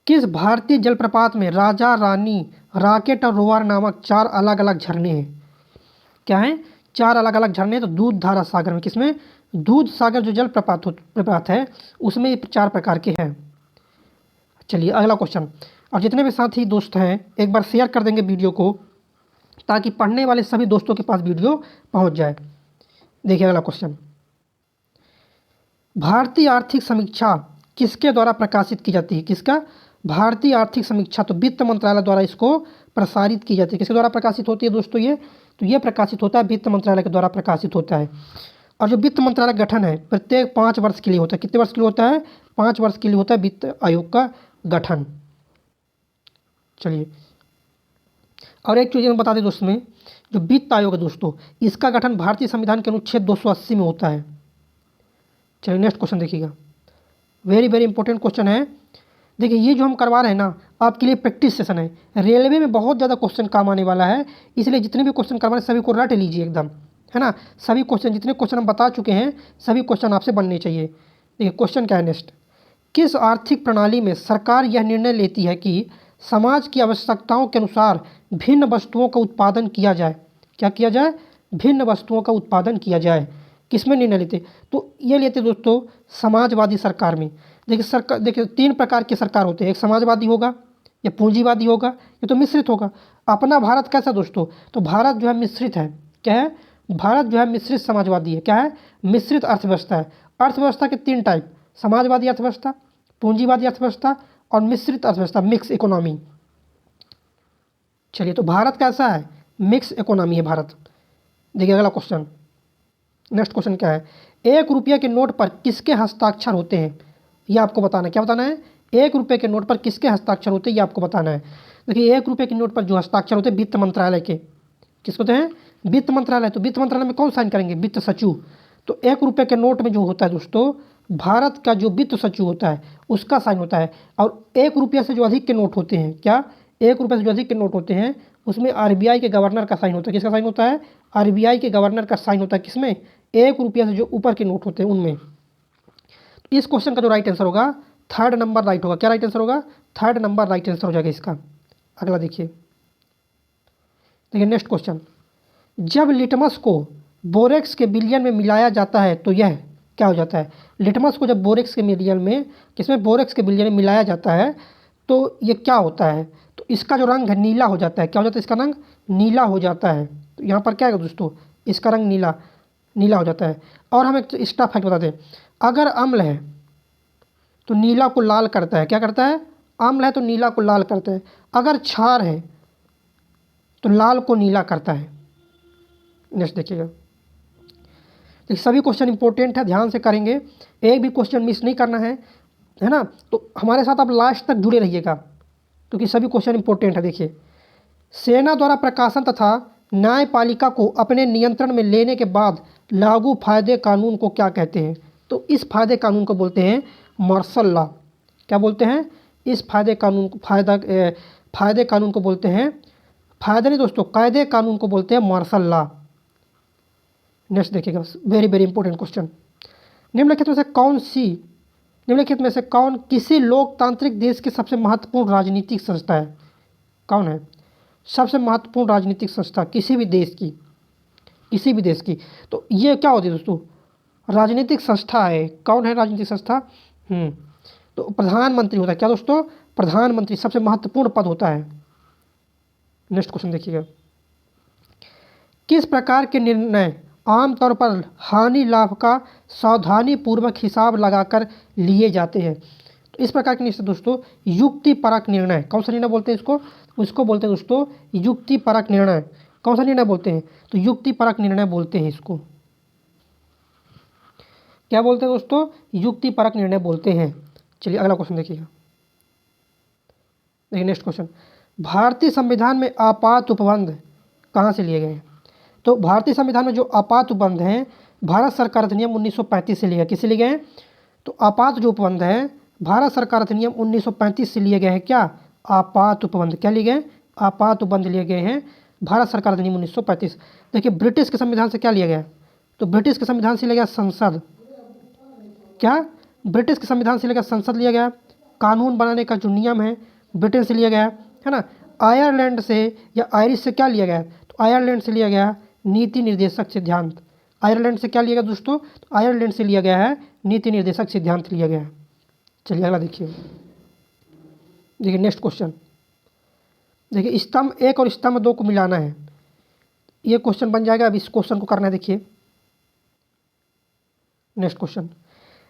किस भारतीय जलप्रपात में राजा रानी, रॉकेट और रोवर नामक 4 अलग अलग झरने हैं? क्या हैं? 4 अलग अलग झरने। तो दूध धारा सागर में, किसमें? दूध सागर जो प्रपात है उसमें 4 प्रकार के हैं। चलिए अगला क्वेश्चन। और जितने भी साथी दोस्त हैं एक बार शेयर कर देंगे वीडियो को, ताकि पढ़ने वाले सभी दोस्तों के पास वीडियो पहुंच जाए। देखिए अगला क्वेश्चन। भारतीय आर्थिक समीक्षा किसके द्वारा प्रकाशित की जाती है? किसका? भारतीय आर्थिक समीक्षा। तो वित्त मंत्रालय द्वारा इसको प्रसारित की जाती है। किसके द्वारा प्रकाशित होती है दोस्तों? ये तो ये प्रकाशित होता है वित्त मंत्रालय के द्वारा प्रकाशित होता है। और जो वित्त मंत्रालय गठन है प्रत्येक 5 वर्ष के लिए होता है। कितने वर्ष के लिए होता है? 5 वर्ष के लिए होता है वित्त आयोग का गठन। चलिए और एक चीज़ मैं बता दें दोस्तों, में जो वित्त आयोग है दोस्तों, इसका गठन भारतीय संविधान के अनुच्छेद 280 में होता है। चलिए नेक्स्ट क्वेश्चन देखिएगा। वेरी वेरी इंपॉर्टेंट क्वेश्चन है। देखिए ये जो हम करवा रहे हैं ना, आपके लिए प्रैक्टिस सेशन है। रेलवे में बहुत ज़्यादा क्वेश्चन काम आने वाला है, इसलिए जितने भी क्वेश्चन करवा रहे हैं सभी को रट लीजिए एकदम, है ना। सभी क्वेश्चन, जितने क्वेश्चन हम बता चुके हैं सभी क्वेश्चन आपसे बनने चाहिए। देखिए क्वेश्चन क्या है नेक्स्ट। किस आर्थिक प्रणाली में सरकार यह निर्णय लेती है कि समाज की आवश्यकताओं के अनुसार भिन्न वस्तुओं का उत्पादन किया जाए? क्या किया जाए? भिन्न वस्तुओं का उत्पादन किया जाए। किसमें निर्णय लेते? तो ये लेते दोस्तों समाजवादी सरकार में। देखिए सरकार, देखिए 3 प्रकार के सरकार होते हैं। एक समाजवादी होगा, या पूंजीवादी होगा, या तो मिश्रित होगा। अपना भारत कैसा दोस्तों? तो भारत जो है मिश्रित है। क्या है? भारत जो है मिश्रित समाजवादी है। क्या है? मिश्रित अर्थव्यवस्था है। अर्थव्यवस्था के 3 टाइप, समाजवादी अर्थव्यवस्था, पूंजीवादी अर्थव्यवस्था और मिश्रित अर्थव्यवस्था, मिक्स इकोनॉमी। चलिए तो भारत कैसा है? मिक्स इकोनॉमी है भारत। देखिए अगला क्वेश्चन। नेक्स्ट क्वेश्चन क्या है। 1 रुपये के नोट पर किसके हस्ताक्षर होते हैं? ये आपको बताना है। क्या बताना है? 1 रुपये के नोट पर किसके हस्ताक्षर होते हैं ये आपको बताना है। देखिए 1 रुपये के नोट पर जो हस्ताक्षर होते हैं वित्त मंत्रालय के। किसके होते हैं? वित्त मंत्रालय। तो वित्त मंत्रालय में कौन साइन करेंगे? वित्त सचिव। तो 1 रुपये के नोट में जो होता है दोस्तों, भारत का जो वित्त सचिव होता है उसका साइन होता है। और 1 रुपये से जो अधिक के नोट होते हैं, क्या 1 रुपये से जो अधिक के नोट होते हैं उसमें RBI के गवर्नर का साइन होता है। किसका साइन होता है? RBI के गवर्नर का साइन होता है। किसमें? 1 रुपये से जो ऊपर के नोट होते हैं उनमें। इस क्वेश्चन का जो राइट आंसर होगा 3rd नंबर राइट होगा। क्या राइट आंसर होगा? 3rd नंबर राइट आंसर हो जाएगा इसका। अगला देखिए। देखिए नेक्स्ट क्वेश्चन। जब लिटमस को बोरेक्स के विलयन में मिलाया जाता है तो यह क्या हो जाता है? लिटमस को जब बोरेक्स के विलयन में, किसमें? बोरेक्स के विलयन में मिलाया जाता है तो ये क्या होता है? तो इसका जो रंग है नीला हो जाता है। क्या हो जाता है? इसका रंग नीला हो जाता है। तो यहाँ पर क्या है दोस्तों? इसका रंग नीला हो जाता है। और हम एक एक्स्ट्रा फैक्ट बता दें, अगर अम्ल है तो नीला को लाल करता है। क्या करता है? अम्ल है तो नीला को लाल करता है। अगर क्षार है तो लाल को नीला करता है। नेक्स्ट देखिएगा। तो सभी क्वेश्चन इंपॉर्टेंट है, ध्यान से करेंगे, एक भी क्वेश्चन मिस नहीं करना है ना। तो हमारे साथ आप लास्ट तक जुड़े रहिएगा क्योंकि सभी क्वेश्चन इंपॉर्टेंट है। देखिए, सेना द्वारा प्रकाशन तथा न्यायपालिका को अपने नियंत्रण में लेने के बाद लागू फायदे कानून को क्या कहते हैं? तो इस फायदे कानून को बोलते हैं मार्शल लॉ। क्या बोलते हैं? इस फायदे कानून को बोलते हैं, फायदे नहीं दोस्तों, कायदे कानून को बोलते हैं मार्शल लॉ। नेक्स्ट देखिएगा, वेरी वेरी इंपॉर्टेंट क्वेश्चन। निम्नलिखित में से कौन किसी लोकतांत्रिक देश की सबसे महत्वपूर्ण राजनीतिक संस्था है? कौन है सबसे महत्वपूर्ण राजनीतिक संस्था किसी भी देश की? तो ये क्या होती है दोस्तों? राजनीतिक संस्था है। कौन है राजनीतिक संस्था? तो प्रधानमंत्री होता है। क्या दोस्तों? प्रधानमंत्री सबसे महत्वपूर्ण पद होता है। नेक्स्ट क्वेश्चन देखिएगा। किस प्रकार के निर्णय आमतौर पर हानि लाभ का सावधानी पूर्वक हिसाब लगाकर लिए जाते हैं? तो इस प्रकार के निर्णय दोस्तों युक्तिपरक निर्णय। कौन सा निर्णय बोलते हैं इसको? उसको बोलते हैं दोस्तों युक्तिपरक निर्णय। कौन सा निर्णय बोलते हैं? तो युक्तिपरक निर्णय बोलते हैं इसको। क्या बोलते हैं दोस्तों? युक्तिपरक निर्णय बोलते हैं। चलिए अगला क्वेश्चन देखिएगा। देखिए नेक्स्ट क्वेश्चन। भारतीय संविधान में आपात उपबंध कहाँ से लिए गए हैं? तो भारतीय संविधान में जो आपात उपबंध हैं भारत सरकार अधिनियम 1935 से लिए गए। किससे लिए गए हैं? तो आपात जो उपबंध है भारत सरकार अधिनियम 1935 से लिए गए हैं। क्या? आपात उपबंध। क्या लिए गए? आपात उपबंध लिए गए हैं भारत सरकार अधिनियम 1935। देखिए ब्रिटिश के संविधान से क्या लिया गया? तो ब्रिटिश के संविधान से लिया गया संसद। क्या? ब्रिटिश के संविधान से लिया गया संसद लिया गया। कानून बनाने का जो नियम है ब्रिटेन से लिया गया है ना। आयरलैंड से या आयरिश से क्या लिया गया है, तो आयरलैंड से लिया गया नीति निर्देशक सिद्धांत। आयरलैंड से क्या लिया गया दोस्तों, तो आयरलैंड से लिया गया है नीति निर्देशक सिद्धांत लिया गया है। चलिए अगला देखिए, नेक्स्ट क्वेश्चन देखिए, स्तंभ 1 और स्तंभ 2 को मिलाना है, ये क्वेश्चन बन जाएगा। अब इस क्वेश्चन को करना है, देखिए नेक्स्ट क्वेश्चन,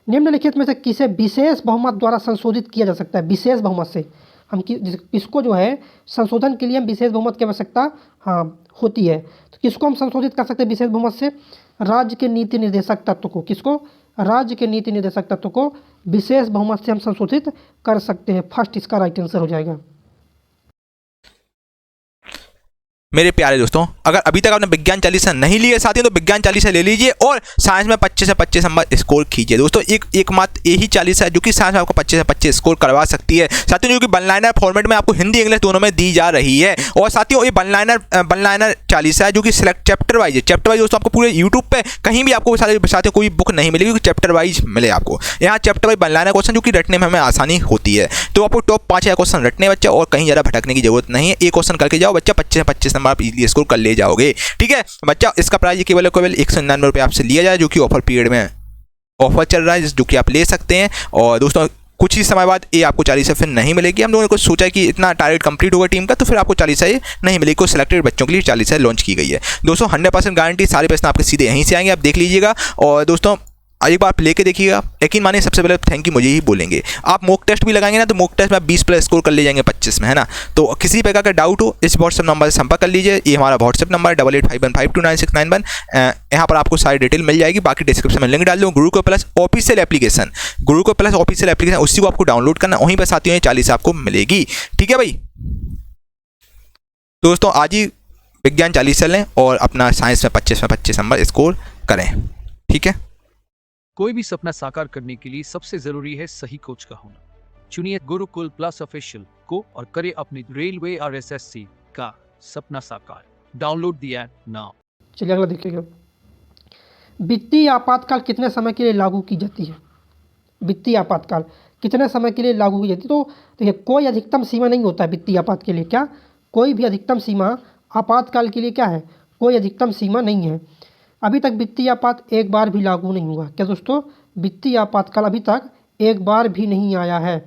निम्नलिखित में से किसे विशेष बहुमत द्वारा संशोधित किया जा सकता है। विशेष बहुमत से हम किसको जो है संशोधन के लिए हम विशेष बहुमत की आवश्यकता हाँ होती है, तो किसको हम संशोधित कर सकते हैं विशेष बहुमत से, राज्य के नीति निर्देशक तत्व को। किसको, राज्य के नीति निर्देशक तत्व को विशेष बहुमत से हम संशोधित कर सकते हैं। फर्स्ट इसका राइट आंसर हो जाएगा। मेरे प्यारे दोस्तों, अगर अभी तक आपने विज्ञान चालीसा नहीं लिया साथियों तो विज्ञान चालीसा ले लीजिए और साइंस में 25 से 25 नंबर स्कोर कीजिए दोस्तों। एक मात्र यही चालीसा है जो कि साइंस में आपको 25 से 25 स्कोर करवा सकती है साथियों, जो कि वन लाइनर फॉर्मेट में आपको हिंदी इंग्लिश दोनों में दी जा रही है। और साथियों ये वन लाइनर चालीसा है जो कि सिलेक्ट चैप्टर वाइज है। चैप्टर वाइज दोस्तों आपको पूरे यूट्यूब पे कहीं भी आपको साथियों कोई बुक नहीं मिलेगी, क्योंकि चैप्टर वाइज मिले आपको। यहाँ chapter wise one liner question जो कि रटने में हमें आसानी होती है, तो आपको टॉप 5 क्वेश्चन रटने बच्चा और कहीं ज़्यादा भटकने की जरूरत नहीं है। एक क्वेश्चन करके जाओ बच्चा, 25 से 25 नंबर आप इजीली स्कोर ले जाओगे। ठीक है बच्चा, इसका प्राइस केवल 199 रुपये आपसे लिया जाए, जो कि ऑफर पीरियड में ऑफर चल रहा है, जो कि आप ले सकते हैं। और दोस्तों कुछ ही समय बाद ये आपको 40 फिर नहीं मिलेगी। हम लोगों ने कुछ सोचा कि इतना टारगेट कंप्लीट होगा टीम का, तो फिर आपको 40 नहीं मिलेगी। कुछ सिलेक्टेड बच्चों के लिए 40 लॉन्च की गई है दोस्तों। 100% गारंटी, सारे प्रश्न आपके सीधे यहीं से आएंगे, आप देख लीजिएगा। और दोस्तों एक बार लेके देखिएगा, यकीन मानिए सबसे पहले थैंक यू मुझे ही बोलेंगे। आप मॉक टेस्ट भी लगाएंगे ना, तो मॉक टेस्ट में आप 20+ स्कोर कर ले जाएंगे 25 में, है ना। तो किसी प्रकार का डाउट हो इस व्हाट्सएप नंबर से संपर्क कर लीजिए। ये हमारा व्हाट्सएप नंबर 8851529691। यहाँ पर आपको सारी डिटेल मिल जाएगी। बाकी डिस्क्रिप्शन में लिंक डाल दूँ। Gurukul plus official application, Gurukul plus official application, उसी को आपको डाउनलोड करना, वहीं पर साथियों ये 40 आपको मिलेगी। ठीक है भाई दोस्तों, आज ही विज्ञान 40 लें और अपना साइंस में 25 नंबर स्कोर करें। ठीक है, कोई भी सपना साकार करने के लिए सबसे जरूरी है सही कोच का होना। चुनिए गुरुकुल प्लस ऑफिशियल को और करें अपनी रेलवे RSSC का सपना साकार। Download the app now. चलिए अगला देखिएगा, वित्तीय आपातकाल कितने समय के लिए लागू की जाती है। वित्तीय आपातकाल कितने समय के लिए लागू की जाती है, तो देखिए कोई अधिकतम सीमा नहीं होता है वित्तीय आपात के लिए। क्या कोई भी अधिकतम सीमा आपातकाल के लिए क्या है, कोई अधिकतम सीमा नहीं है। अभी तक वित्तीय आपात एक बार भी लागू नहीं हुआ। क्या दोस्तों, वित्तीय आपातकाल अभी तक एक बार भी नहीं आया है।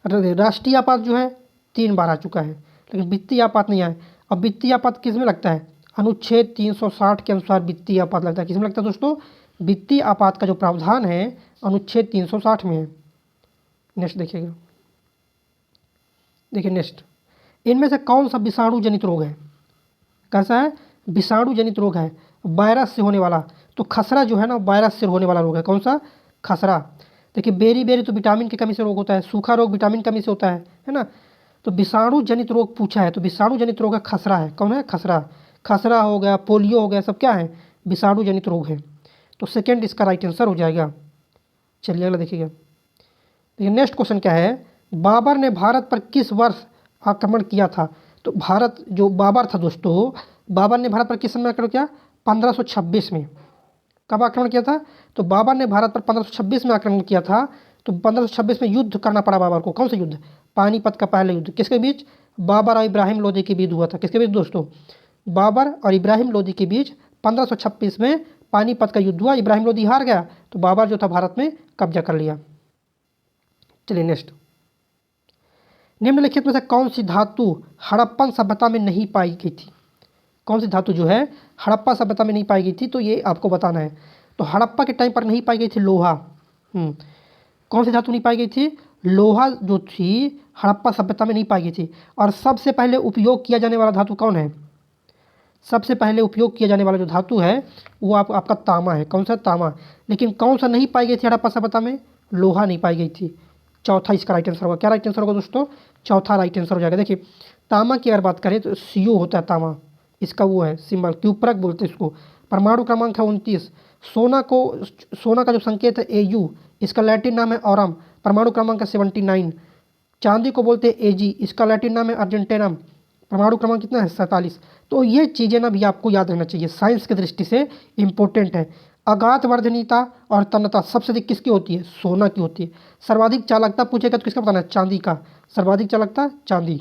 राष्ट्रीय आपात जो है 3 बार आ चुका है, लेकिन वित्तीय आपात नहीं आया। अब वित्तीय आपात किस में लगता है, अनुच्छेद 360 के अनुसार वित्तीय आपात लगता है। किस में लगता है दोस्तों, वित्तीय आपात का जो प्रावधान है अनुच्छेद 360 में है। नेक्स्ट देखिएगा, देखिए नेक्स्ट, इनमें से कौन सा विषाणु जनित रोग है। कैसा है, विषाणु जनित रोग है, वायरस से होने वाला। तो खसरा जो है ना वायरस से होने वाला रोग है। कौन सा, खसरा। देखिए बेरी तो विटामिन की कमी से रोग होता है, सूखा रोग विटामिन कमी से होता है ना। तो विषाणु जनित रोग पूछा है, तो विषाणु जनित रोग है खसरा है। कौन है, खसरा। खसरा हो गया, पोलियो हो गया, सब क्या है, विषाणु जनित रोग है। तो सेकेंड इसका राइट आंसर हो जाएगा। चलिए अगला देखिएगा, देखिए नेक्स्ट क्वेश्चन क्या है, बाबर ने भारत पर किस वर्ष आक्रमण किया था। तो भारत जो बाबर था दोस्तों, बाबर ने भारत पर किस समय आक्रमण किया, 1526 में। कब आक्रमण किया था, तो बाबर ने भारत पर 1526 में आक्रमण किया था। तो 1526 में युद्ध करना पड़ा बाबर को। कौन सा युद्ध, पानीपत का पहला युद्ध। किसके बीच, बाबर और इब्राहिम लोदी के बीच हुआ था। किसके बीच दोस्तों, बाबर और इब्राहिम लोदी के बीच 1526 में पानीपत का युद्ध हुआ। इब्राहिम लोदी हार गया, तो बाबर जो था भारत में कब्जा कर लिया। चलिए नेक्स्ट, निम्नलिखित में से कौन सी धातु हड़प्पन सभ्यता में नहीं पाई गई थी। कौन सी धातु जो है हड़प्पा सभ्यता में नहीं पाई गई थी, तो ये आपको बताना है। तो हड़प्पा के टाइम पर नहीं पाई गई थी लोहा। कौन सी धातु नहीं पाई गई थी, लोहा जो थी हड़प्पा सभ्यता में नहीं पाई गई थी। और सबसे पहले उपयोग किया जाने वाला धातु कौन है, सबसे पहले उपयोग किया जाने वाला जो धातु है वो आपका तांबा है। कौन सा, तांबा। लेकिन कौन सा नहीं पाई गई थी हड़प्पा सभ्यता में, लोहा नहीं पाई गई थी। चौथा इसका राइट आंसर होगा। क्या राइट आंसर होगा दोस्तों, चौथा राइट आंसर हो जाएगा। देखिए तांबा की अगर बात करें तो CO होता है तांबा, इसका वो है सिंबल, क्यूप्रक बोलते हैं इसको। परमाणु क्रमांक है 29। सोना का जो संकेत है AU, इसका लैटिन नाम है ऑरम, परमाणु क्रमांक है 79। चांदी को बोलते हैं AG, इसका लैटिन नाम है अर्जेंटेनम, परमाणु क्रमांक कितना है 47। तो ये चीज़ें ना भी आपको याद रहना चाहिए, साइंस की दृष्टि से इम्पोर्टेंट है। अगाध वर्धनीयता और तन्यता सबसे अधिक किसकी होती है? सोना की होती है। सर्वाधिक चालकता पूछेगा तो किसका बताना है? चांदी का। सर्वाधिक चालकता चांदी।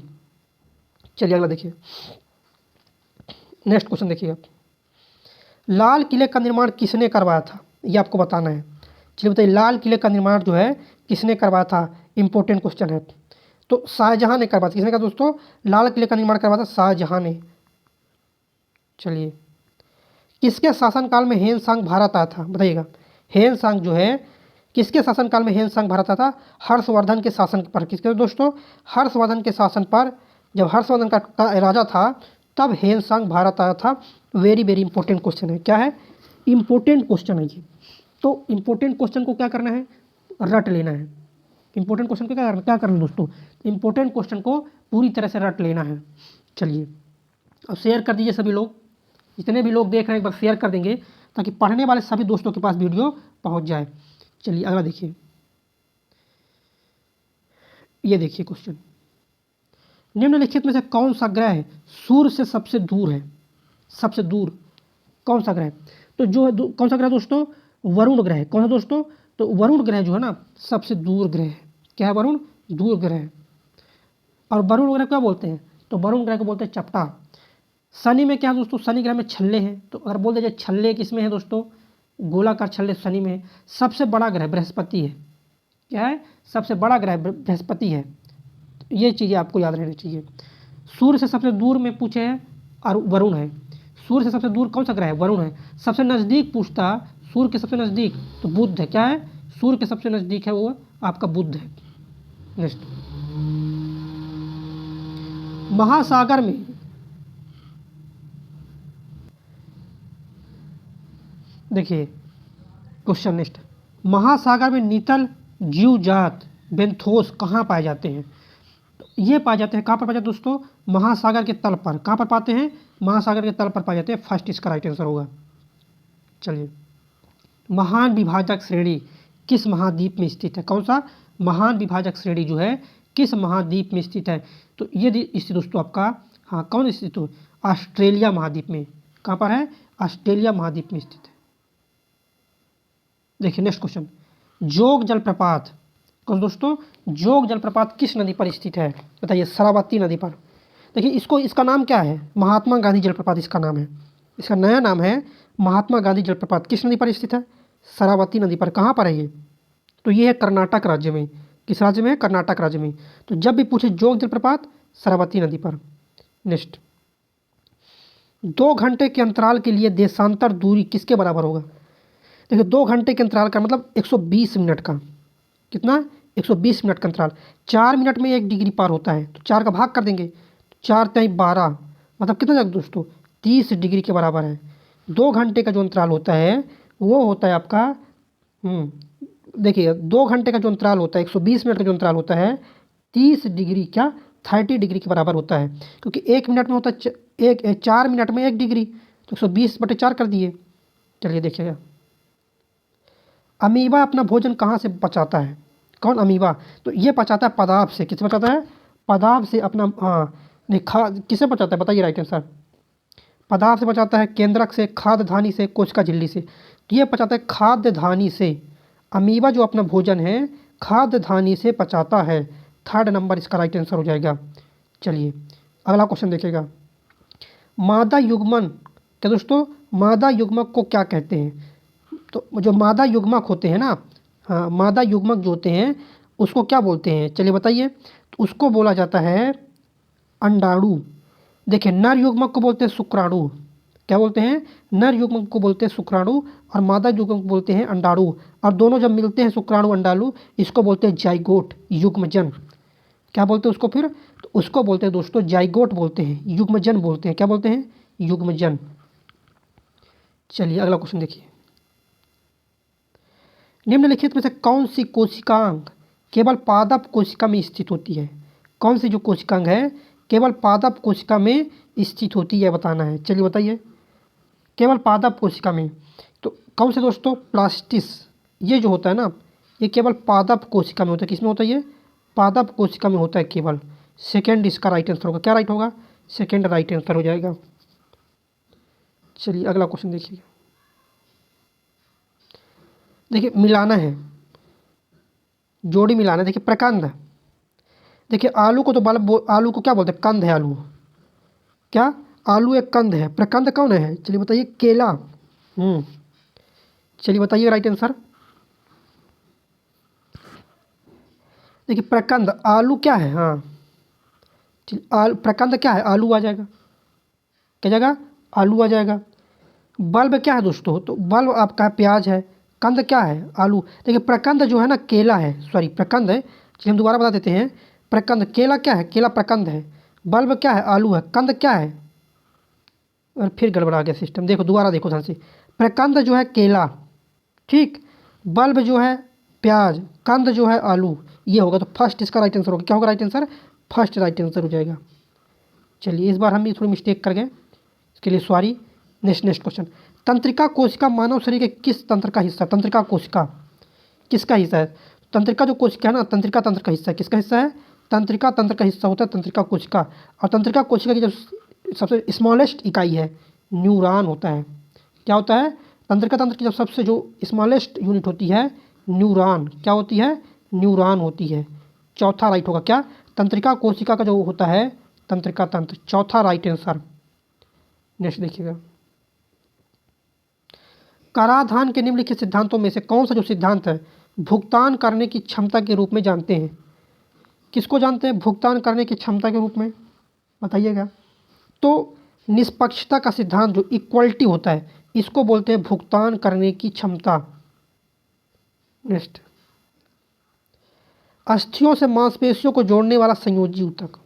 चलिए अगला देखिए, नेक्स्ट क्वेश्चन देखिएगा। लाल किले का निर्माण किसने करवाया था? ये आपको बताना है। चलिए बताइए, लाल किले का निर्माण जो है किसने करवाया था? इंपॉर्टेंट क्वेश्चन है। तो शाहजहां ने करवाया था। किसने कहा दोस्तों? लाल किले का निर्माण करवाया था शाहजहां ने। चलिए, किसके शासनकाल में हेनसांग भारत आया था? बताइएगा। हेनसांग जो है किसके शासनकाल में हेनसांग भारत आया था? हर्षवर्धन के शासन पर। किसके दोस्तों? हर्षवर्धन के शासन पर। जब हर्षवर्धन का राजा था तब हेनसांग भारत आया था। वेरी वेरी इंपॉर्टेंट क्वेश्चन है। क्या है? इंपॉर्टेंट क्वेश्चन है ये। तो इंपॉर्टेंट क्वेश्चन को क्या करना है? रट लेना है। इंपॉर्टेंट क्वेश्चन को क्या करना है दोस्तों? इंपॉर्टेंट क्वेश्चन को पूरी तरह से रट लेना है। चलिए, अब शेयर कर दीजिए सभी लोग, जितने भी लोग देख रहे हैं एक बार शेयर कर देंगे ताकि पढ़ने वाले सभी दोस्तों के पास वीडियो पहुंच जाए। चलिए अगला देखिए, ये देखिए क्वेश्चन। निम्नलिखित में से कौन सा ग्रह सूर्य से सबसे दूर है? सबसे दूर कौन सा ग्रह? तो जो है कौन सा ग्रह दोस्तों? वरुण ग्रह। कौन सा दोस्तों? तो वरुण ग्रह जो है ना सबसे दूर ग्रह है। क्या है? वरुण दूर ग्रह है। और वरुण ग्रह क्या बोलते हैं? तो वरुण ग्रह को बोलते हैं चपटा। शनि में क्या है दोस्तों? शनि ग्रह में छल्ले हैं। तो अगर बोल दीजिए छल्ले किसमें है दोस्तों? गोलाकार छल्ले शनि में है। सबसे बड़ा ग्रह बृहस्पति है। क्या है? सबसे बड़ा ग्रह बृहस्पति है। ये चीज़ें आपको याद रहनी चाहिए। सूर्य से सबसे दूर में पूछे हैं और वरुण है। सूर्य से सबसे दूर कौन सा ग्रह है? वरुण है। सबसे नज़दीक पूछता सूर्य के सबसे नज़दीक तो बुध है। क्या है? सूर्य के सबसे नज़दीक है वो आपका बुध है। नेक्स्ट, महासागर में देखिए क्वेश्चन नेक्स्ट, महासागर में नितल जीवजात बेंथोस कहाँ पाए जाते हैं? तो ये पाए जाते हैं कहाँ पर पाए जाते हैं दोस्तों? महासागर के तल पर। कहाँ पर पाते हैं? महासागर के तल पर पाए जाते हैं। फर्स्ट इसका राइट आंसर होगा। चलिए, महान विभाजक श्रेणी किस महाद्वीप में स्थित है? कौन सा? महान विभाजक श्रेणी जो है किस महाद्वीप में स्थित है? तो ये स्थित दोस्तों आपका, हाँ कौन स्थित हो? ऑस्ट्रेलिया महाद्वीप में। कहाँ पर है? ऑस्ट्रेलिया महाद्वीप में स्थित है। देखिए नेक्स्ट क्वेश्चन, जोग जलप्रपात कौन दोस्तों? जोग जलप्रपात किस नदी पर स्थित है? बताइए। शरावती नदी पर। देखिए इसका नाम क्या है? महात्मा गांधी जलप्रपात इसका नाम है। इसका नया नाम है महात्मा गांधी जलप्रपात। किस नदी पर स्थित है? शरावती नदी पर। कहाँ पर है ये? तो ये है कर्नाटक राज्य में। किस राज्य में है? कर्नाटक राज्य में। तो जब भी पूछे जोग जलप्रपात, शरावती नदी पर। नेक्स्ट, 2 घंटे के अंतराल के लिए देशांतर दूरी किसके बराबर होगा? देखिए 2 घंटे के अंतराल का मतलब 120 मिनट का। कितना? 120 मिनट का अंतराल। 4 मिनट में 1 डिग्री पार होता है तो 4 का भाग कर देंगे। 4 × 12 मतलब कितना जाएगा दोस्तों? 30 डिग्री के बराबर है। 2 घंटे का जो अंतराल होता है वो होता है आपका देखिए 2 घंटे का जो अंतराल होता है 120 मिनट का जो अंतराल होता है 30 डिग्री क्या 30 डिग्री के बराबर होता है। क्योंकि 1 मिनट में होता है 4 मिनट में 1 डिग्री तो 120/4 कर दिए। चलिए देखिएगा, अमीबा अपना भोजन कहाँ से पचाता है? कौन अमीबा? तो ये पचाता है पदार्थ से। किससे पचाता है? पदार्थ से अपना, हाँ नहीं किससे पचाता है? बताइए राइट आंसर। पदार्थ से पचाता है, केंद्रक से, खाद्य धानी से, कोशिका झिल्ली से। तो ये पचाता है खाद्य धानी से। अमीबा जो अपना भोजन है खाद्य धानी से पचाता है। 3rd नंबर इसका राइट आंसर हो जाएगा। चलिए अगला क्वेश्चन देखिएगा, मादा युग्मन क्या दोस्तों? मादा युग्मक को क्या कहते हैं? तो जो मादा युग्मक होते हैं ना, हाँ मादा युग्मक जो होते हैं उसको क्या बोलते हैं? चलिए बताइए। तो उसको बोला जाता है अंडाणु। देखिए नर युग्मक को बोलते हैं शुक्राणु। क्या बोलते हैं? नर युग्मक को बोलते हैं शुक्राणु और मादा युग्मक को बोलते हैं अंडाणु। और दोनों जब मिलते हैं शुक्राणु अंडाणु इसको बोलते हैं जाइगोट, युग्मजन। क्या बोलते हैं उसको फिर? तो उसको बोलते हैं दोस्तों जाइगोट बोलते हैं, युग्मजन बोलते हैं। क्या बोलते हैं? युग्मजन। चलिए अगला क्वेश्चन देखिए, निम्नलिखित में से कौन सी कोशिकांग केवल पादप कोशिका में स्थित होती है? कौन सी जो कोशिकांग है केवल पादप कोशिका में स्थित होती है बताना है। चलिए बताइए। केवल पादप कोशिका में तो कौन से दोस्तों? प्लास्टिस। ये जो होता है ना ये केवल पादप कोशिका में होता है। किस में होता है ये? पादप कोशिका में होता है केवल। 2nd इसका राइट आंसर होगा। क्या राइट होगा? 2nd राइट आंसर हो जाएगा। चलिए अगला क्वेश्चन देखिए, देखिए मिलाना है, जोड़ी मिलाना है। देखिए प्रकंद, देखिए आलू को तो आलू को क्या बोलते हैं, कंद है आलू, क्या आलू एक कंद है। प्रकंद कौन है, चलिए बताइए, केला। चलिए बताइए राइट आंसर। देखिए प्रकंद आलू क्या है, हाँ प्रकंद क्या है, आलू आ जाएगा, क्या जाएगा, आलू आ जाएगा। बल्ब क्या है दोस्तों, तो बल्ब आपका प्याज है। कंद क्या है, आलू। देखिए प्रकंद जो है ना केला है, सॉरी प्रकंद है। चलिए हम दोबारा बता देते हैं, प्रकंद केला क्या है, केला प्रकंद है। बल्ब क्या है, आलू है। कंद क्या है, और फिर गड़बड़ा गया सिस्टम, देखो दोबारा देखो ध्यान से। प्रकंद जो है केला, ठीक, बल्ब जो है प्याज, कंद जो है आलू, ये होगा। तो फर्स्ट इसका राइट आंसर होगा, क्या होगा right answer, first right answer हो जाएगा। चलिए इस बार हम भी थोड़ी मिस्टेक कर गए, इसके लिए सॉरी। नेक्स्ट क्वेश्चन, तंत्रिका कोशिका मानव शरीर के किस तंत्र का हिस्सा, तंत्रिका कोशिका किसका हिस्सा है। तंत्रिका जो कोशिका है ना, तंत्रिका तंत्र का हिस्सा है, किसका हिस्सा है, तंत्रिका तंत्र का हिस्सा होता है तंत्रिका कोशिका। और तंत्रिका कोशिका की जो सबसे स्मॉलेस्ट इकाई है न्यूरॉन होता है। क्या होता है, तंत्रिका तंत्र की जब सबसे जो स्मॉलेस्ट यूनिट होती है न्यूरॉन, क्या होती है, न्यूरॉन होती है। चौथा राइट होगा, क्या तंत्रिका कोशिका का जो होता है तंत्रिका तंत्र, चौथा राइट आंसर। नेक्स्ट देखिएगा, कराधान के निम्नलिखित सिद्धांतों में से कौन सा जो सिद्धांत है भुगतान करने की क्षमता के रूप में जानते हैं। किसको जानते हैं भुगतान करने की क्षमता के रूप में, बताइएगा। तो निष्पक्षता का सिद्धांत जो इक्वलिटी होता है, इसको बोलते हैं भुगतान करने की क्षमता। नेक्स्ट, अस्थियों से मांसपेशियों को जोड़ने वाला संयोजी ऊतक,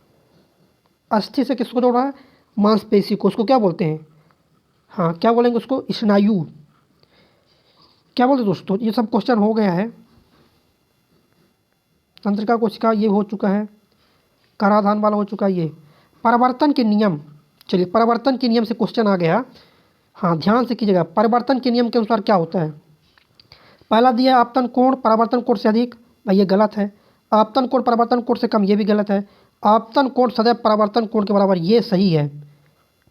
अस्थि से किसको जोड़ रहा है, मांसपेशी को, उसको क्या बोलते हैं, हाँ क्या बोलेंगे उसको, स्नायु। क्या बोलते दोस्तों, ये सब क्वेश्चन हो गया है। तंत्रिका कोशिका ये हो चुका है, कराधान वाला हो चुका है ये। परिवर्तन के नियम, चलिए परिवर्तन के नियम से क्वेश्चन आ गया, हाँ ध्यान से कीजिएगा। परिवर्तन के नियम के अनुसार क्या होता है, पहला दिया है आपतन कोण परिवर्तन कोण से अधिक, भाई ये गलत है। आपतन कोण परिवर्तन कोण से कम, ये भी गलत है। आपतन कोण सदैव परिवर्तन कोण के बराबर, ये सही है।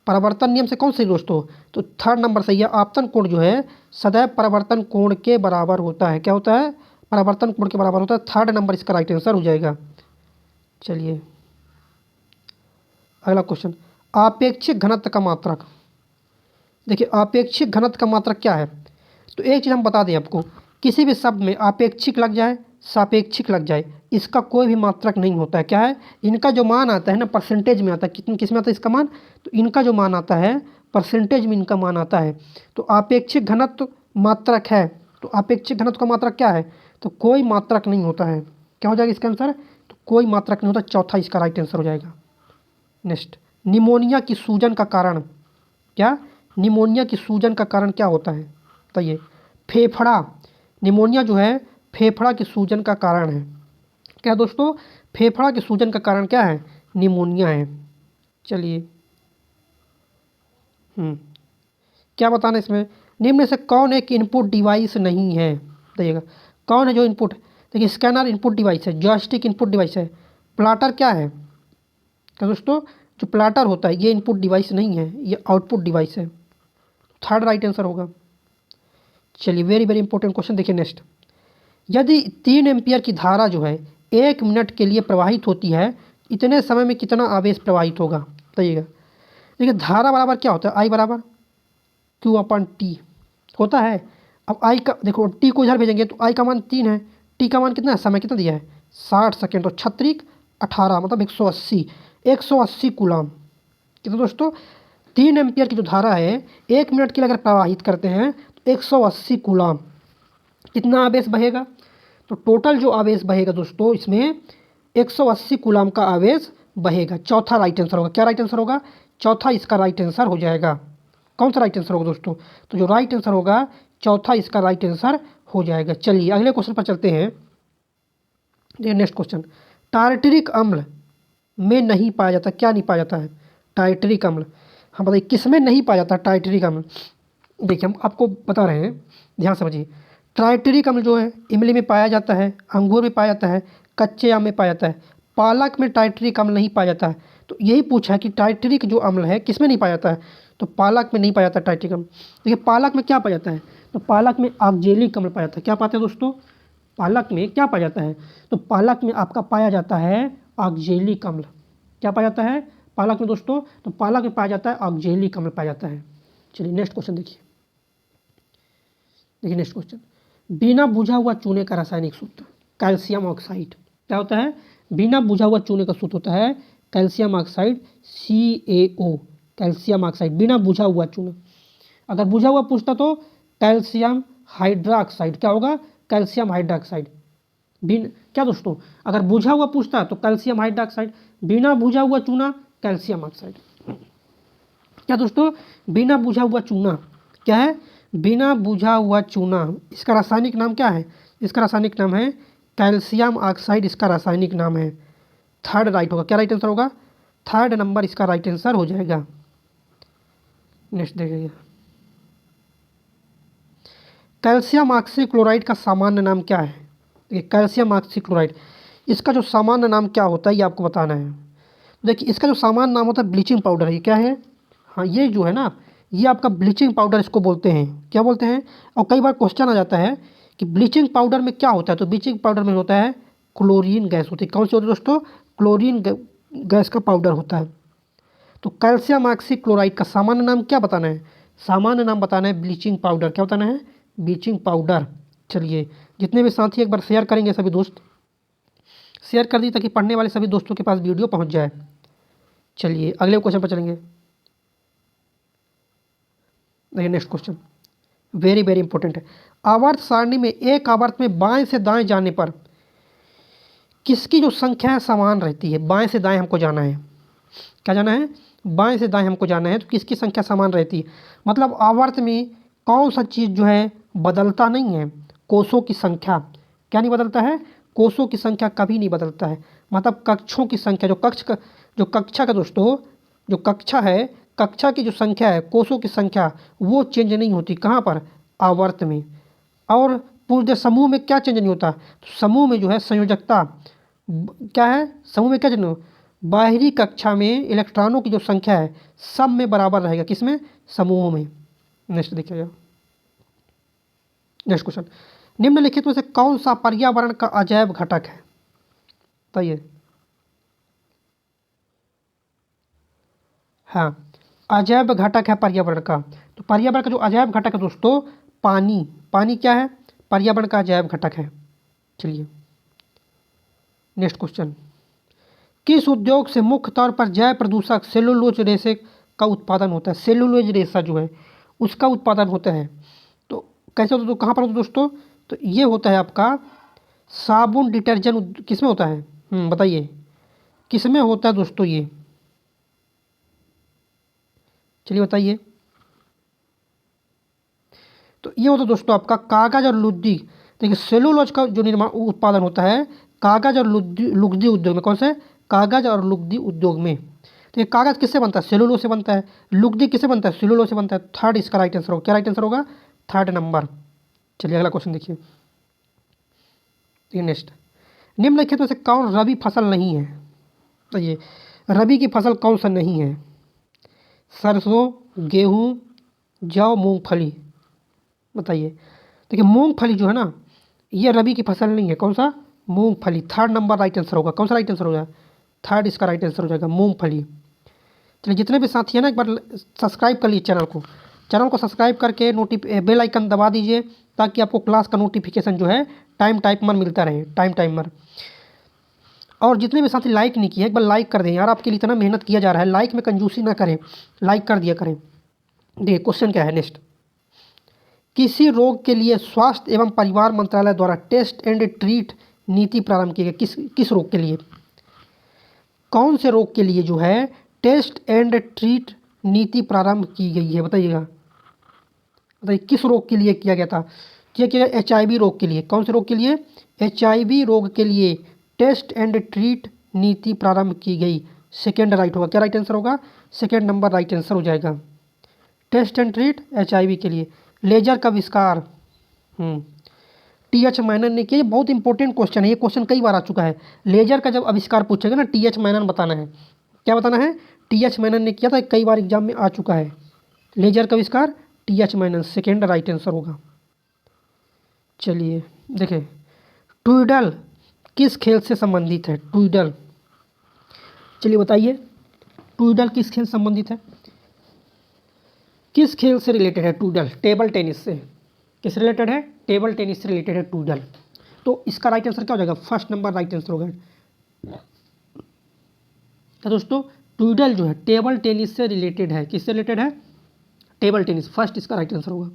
परिवर्तन नियम से कौन सही दोस्तों, तो थर्ड नंबर सही है। आपतन कोण जो है सदैव परिवर्तन कोण के बराबर होता है, क्या होता है, परिवर्तन कोण के बराबर होता है। थर्ड नंबर इसका राइट आंसर हो जाएगा। चलिए अगला क्वेश्चन, आपेक्षिक घनत्व का मात्रक। देखिए आपेक्षिक घनत्व का मात्रक क्या है, तो एक चीज़ हम बता दें आपको, किसी भी शब्द में आपेक्षिक लग जाए सापेक्षिक लग जाए, इसका कोई भी मात्रक नहीं होता है। क्या है, इनका जो मान आता है ना परसेंटेज में आता है, किस में आता है इसका मान, तो इनका जो मान आता है परसेंटेज में इनका मान आता है। तो आपेक्षिक घनत्व मात्रक है, तो आपेक्षिक घनत्व का मात्रक क्या है, तो कोई मात्रक नहीं होता है। क्या हो जाएगा इसका आंसर, तो कोई मात्रक नहीं होता, चौथा इसका राइट आंसर हो जाएगा। नेक्स्ट, निमोनिया की सूजन का कारण, क्या निमोनिया की सूजन का कारण क्या होता है, बताइए। फेफड़ा, निमोनिया जो है फेफड़ा की सूजन का कारण है। क्या दोस्तों, फेफड़ा की सूजन का कारण क्या है, निमोनिया है। चलिए क्या बताना इसमें, निम्न में से कौन एक इनपुट डिवाइस नहीं है, बताइएगा कौन है जो इनपुट, देखिए स्कैनर इनपुट डिवाइस है, जॉयस्टिक इनपुट डिवाइस है, प्लाटर क्या है, क्या दोस्तों जो प्लाटर होता है ये इनपुट डिवाइस नहीं है, ये आउटपुट डिवाइस है। थर्ड राइट आंसर होगा। चलिए वेरी वेरी इंपॉर्टेंट क्वेश्चन देखिए नेक्स्ट, यदि 3 एम्पियर की धारा जो है 1 मिनट के लिए प्रवाहित होती है, इतने समय में कितना आवेश प्रवाहित होगा, बताइएगा। देखिए धारा बराबर क्या होता है, आई बराबर Q/T होता है। अब आई का देखो, टी को इधर भेजेंगे तो आई का मान 3 है, टी का मान कितना है, समय कितना दिया है 60 सेकेंड, तो 36 18 मतलब 180 कूलाम। कितना दोस्तों, 3 एम्पियर की जो धारा है 1 मिनट के लिए अगर प्रवाहित करते हैं तो 180 कूलाम कितना आवेश बहेगा, तो टोटल जो आवेश बहेगा दोस्तों इसमें 180 कूलाम का आवेश बहेगा। चौथा राइट आंसर होगा, क्या राइट आंसर होगा, चौथा इसका राइट आंसर हो जाएगा। कौन सा राइट आंसर होगा दोस्तों, तो जो राइट आंसर होगा चौथा इसका राइट आंसर हो जाएगा। चलिए अगले क्वेश्चन पर चलते हैं। नेक्स्ट क्वेश्चन, टार्टरिक अम्ल में नहीं पाया जाता, क्या नहीं पाया जाता है, टार्टरिक अम्ल। हाँ बताइए किस में नहीं पाया जाता टार्टरिक अम्ल। देखिए हम आपको बता रहे हैं, ध्यान समझिए। टार्टरिक अम्ल जो है इमली में पाया जाता है, अंगूर में पाया जाता है, कच्चे आम में पाया जाता है, पालक में टार्टरिक अम्ल नहीं पाया जाता है। तो यही पूछा है कि टार्टरिक जो अम्ल है किस में नहीं पाया जाता है, तो पालक में नहीं पाया जाता टार्टरिक अम्ल। देखिए पालक में क्या पाया जाता है, तो पालक में ऑक्जेलिक अम्ल पाया जाता है। क्या पाते हैं दोस्तों? पालक में क्या पाया जाता है? तो पालक में आपका पाया जाता है ऑक्जेलिक अम्ल। क्या पाया जाता है पालक में दोस्तों? तो पालक में पाया जाता है ऑक्जेलिक अम्ल पाया जाता है। चलिए नेक्स्ट क्वेश्चन देखिए नेक्स्ट क्वेश्चन, बिना बुझा हुआ चूने का रासायनिक सूत्र कैल्शियम ऑक्साइड। क्या होता है? बिना बुझा हुआ चूने का सूत्र होता है calcium oxide, CaO, calcium oxide. बिना बुझा हुआ चूना, अगर बुझा हुआ पूछता तो कैल्शियम हाइड्रोक्साइड। क्या होगा? Calcium hydroxide. क्या दोस्तों? अगर बुझा हुआ पूछता तो कैल्शियम हाइड्रोक्साइड, बिना बुझा हुआ चूना कैल्शियम ऑक्साइड। क्या दोस्तों? बिना बुझा हुआ चूना क्या है? बिना बुझा हुआ चूना, इसका रासायनिक नाम क्या है? इसका रासायनिक नाम है कैल्शियम ऑक्साइड, इसका रासायनिक नाम है। थर्ड राइट होगा। क्या राइट आंसर होगा? थर्ड नंबर इसका राइट आंसर हो जाएगा। नेक्स्ट देखिए, कैल्शियम ऑक्सीक्लोराइड का सामान्य नाम क्या है? देखिए कैल्शियम ऑक्सीक्लोराइड, इसका जो सामान्य नाम क्या होता है ये आपको बताना है। देखिए इसका जो सामान्य नाम होता है ब्लीचिंग पाउडर। ये क्या है? हाँ, ये जो है ना, ये आपका ब्लीचिंग पाउडर इसको बोलते हैं। क्या बोलते हैं? और कई बार क्वेश्चन आ जाता है कि ब्लीचिंग पाउडर में क्या होता है, तो ब्लीचिंग पाउडर में होता है क्लोरीन गैस होती है। कौन सी होती है दोस्तों? क्लोरीन गैस का पाउडर होता है। तो कैल्शियम ऑक्सीक्लोराइड का सामान्य नाम क्या बताना है? सामान्य नाम बताना है ब्लीचिंग पाउडर। क्या बताना है? Bleaching powder. चलिए जितने भी साथी एक बार शेयर करेंगे, सभी दोस्त शेयर कर दी ताकि पढ़ने वाले सभी दोस्तों के पास वीडियो पहुंच जाए। चलिए अगले क्वेश्चन पर चलेंगे। देखिए next question very very important है। आवर्त सारणी में एक आवर्त में बाएं से दाएं जाने पर किसकी जो संख्या है समान रहती है? बाएं से दाएं हमको जाना है। क्या जाना है? बाएं से दाएं हमको जाना है। तो किसकी संख्या समान रहती है? मतलब आवर्त में कौन सा चीज़ जो है बदलता नहीं है? कोषों की संख्या। क्या नहीं बदलता है? कोषों की संख्या कभी नहीं बदलता है। मतलब कक्षों की संख्या, जो कक्षा का दोस्तों, जो कक्षा है, कक्षा की जो संख्या है, कोषों की संख्या, वो चेंज नहीं होती। कहाँ पर? आवर्त में। और पूरे समूह में क्या चेंज नहीं होता? तो समूह में जो है संयोजकता क्या है? समूह में क्या चेंज नहीं? बाहरी कक्षा में इलेक्ट्रॉनों की जो संख्या है सब में बराबर रहेगा। किसमें? समूहों में। नेक्स्ट देखिएगा नेक्स्ट क्वेश्चन, निम्नलिखित में से कौन सा पर्यावरण का अजैव घटक है? बताइए। हाँ, अजैव घटक है पर्यावरण का। तो पर्यावरण का जो अजैव घटक है दोस्तों, पानी। पानी क्या है? पर्यावरण का अजैव घटक है। चलिए नेक्स्ट क्वेश्चन, किस उद्योग से मुख्य तौर पर जैव प्रदूषक सेलुलोज रेशे का उत्पादन होता है? सेलुलोज रेशा जो है उसका उत्पादन होता है। तो कैसे होता है? तो कहाँ पर होता है दोस्तों? तो ये होता है आपका साबुन डिटर्जेंट। किस में होता है? बताइए किस में होता है दोस्तों ये? चलिए बताइए। तो ये होता है दोस्तों आपका कागज़ और लुगदी। देखिए सेलुलोज का जो निर्माण उत्पादन होता है कागज़ और लुगदी उद्योग में। कौन से? कागज़ और लुगदी उद्योग में। तो ये कागज़ किससे बनता है? सेलुलोज से बनता है। लुगदी किससे बनता है? सेलुलोज से बनता है। थर्ड इसका राइट आंसर होगा। क्या राइट आंसर होगा? Third number. चलिए अगला क्वेश्चन देखिए। नेक्स्ट, निम्नलिखित में से कौन रबी फसल नहीं है? तो ये रबी की फसल कौन सा नहीं है? सरसों, गेहूँ, जौ, मूंगफली। बताइए। देखिए मूंगफली जो है ना, ये रबी की फसल नहीं है। कौन सा? मूंगफली। थर्ड नंबर राइट आंसर होगा। कौन सा राइट आंसर होगा? थर्ड इसका राइट आंसर हो जाएगा, मूंगफली। चलिए जितने भी साथी हैं ना, एक बार सब्सक्राइब कर लीजिए चैनल को सब्सक्राइब करके बेल आइकन दबा दीजिए ताकि आपको क्लास का नोटिफिकेशन जो है टाइमर मिलता रहे, टाइमर। और जितने भी साथी लाइक नहीं किए एक बार लाइक कर दें यार, आपके लिए इतना मेहनत किया जा रहा है, लाइक में कंजूसी ना करें, लाइक कर दिया करें। देखिए क्वेश्चन क्या है नेक्स्ट, किसी रोग के लिए स्वास्थ्य एवं परिवार मंत्रालय द्वारा टेस्ट एंड ट्रीट नीति प्रारंभ की गई? किस रोग के लिए? कौन से रोग के लिए जो है टेस्ट एंड ट्रीट नीति प्रारंभ की गई है? बताइएगा। बताइए किस रोग के लिए किया गया था? ये किया HIV रोग के लिए। कौन से रोग के लिए? HIV रोग के लिए टेस्ट एंड ट्रीट नीति प्रारंभ की गई। सेकेंड राइट होगा। क्या राइट आंसर होगा? सेकेंड नंबर राइट आंसर हो जाएगा। टेस्ट एंड ट्रीट HIV के लिए। लेजर का आविष्कार TH मैनन ने किया। ये बहुत इंपॉर्टेंट क्वेश्चन है, ये क्वेश्चन कई बार आ चुका है। लेजर का जब आविष्कार पूछेगा ना, TH मैनन बताना है। क्या बताना है? TH मैनन ने किया था, कई बार एग्जाम में आ चुका है। लेजर का आविष्कार TH मैनन, सेकेंड राइट आंसर होगा। चलिए देखिए, ट्विडल किस खेल से संबंधित है? ट्विडल, चलिए बताइए, ट्विडल किस खेल से संबंधित है? किस खेल से रिलेटेड है ट्विडल? टेबल टेनिस से। किस रिलेटेड है? टेबल टेनिस से रिलेटेड है ट्विडल। तो इसका राइट आंसर क्या हो जाएगा? फर्स्ट नंबर राइट आंसर होगा। तो दोस्तों ट्विडल जो है टेबल टेनिस से रिलेटेड है। किससे रिलेटेड है? Table tennis. फर्स्ट इसका राइट आंसर होगा।